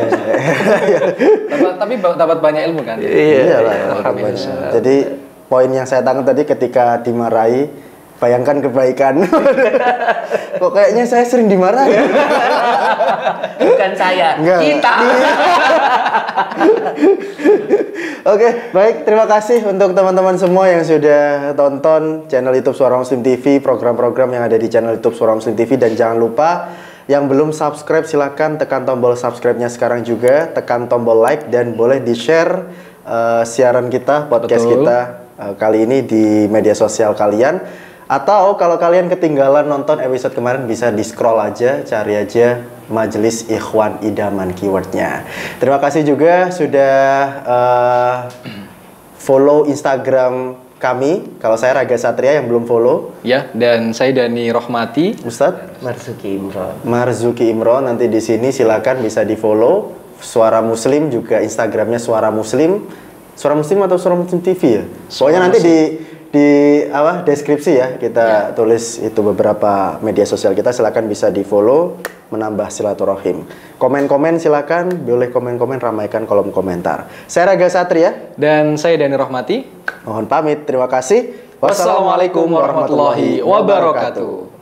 Tapi dapat banyak ilmu kan? Iya lah. Jadi poin yang saya tangkap tadi, ketika dimarahi, bayangkan kebaikan. Kok kayaknya saya sering dimarah ya? Bukan saya, kita. Oke, baik. Terima kasih untuk teman-teman semua yang sudah tonton channel YouTube Suara Muslim TV, program-program yang ada di channel YouTube Suara Muslim TV. Dan jangan lupa, yang belum subscribe silahkan tekan tombol subscribe-nya sekarang juga, tekan tombol like, dan boleh di-share siaran kita, podcast kita kali ini di media sosial kalian. Atau kalau kalian ketinggalan nonton episode kemarin, bisa di-scroll aja, cari aja Majelis Ikhwan Idaman keywordnya. Terima kasih juga sudah follow Instagram kami. Kalau saya Raga Satria yang belum follow. Ya, dan saya Dani Rohmati. Ustadz Marzuki Imron. Nanti di sini silakan bisa di-follow. Suara Muslim juga Instagramnya Suara Muslim. Suara Muslim atau Suara Muslim TV ya? Pokoknya nanti di deskripsi ya kita tulis itu beberapa media sosial kita, silakan bisa di follow, menambah silaturahim. Komen-komen silakan, boleh komen-komen, ramaikan kolom komentar. Saya Raga Satria dan saya Dani Rohmati. Mohon pamit, terima kasih. Wassalamualaikum warahmatullahi wabarakatuh.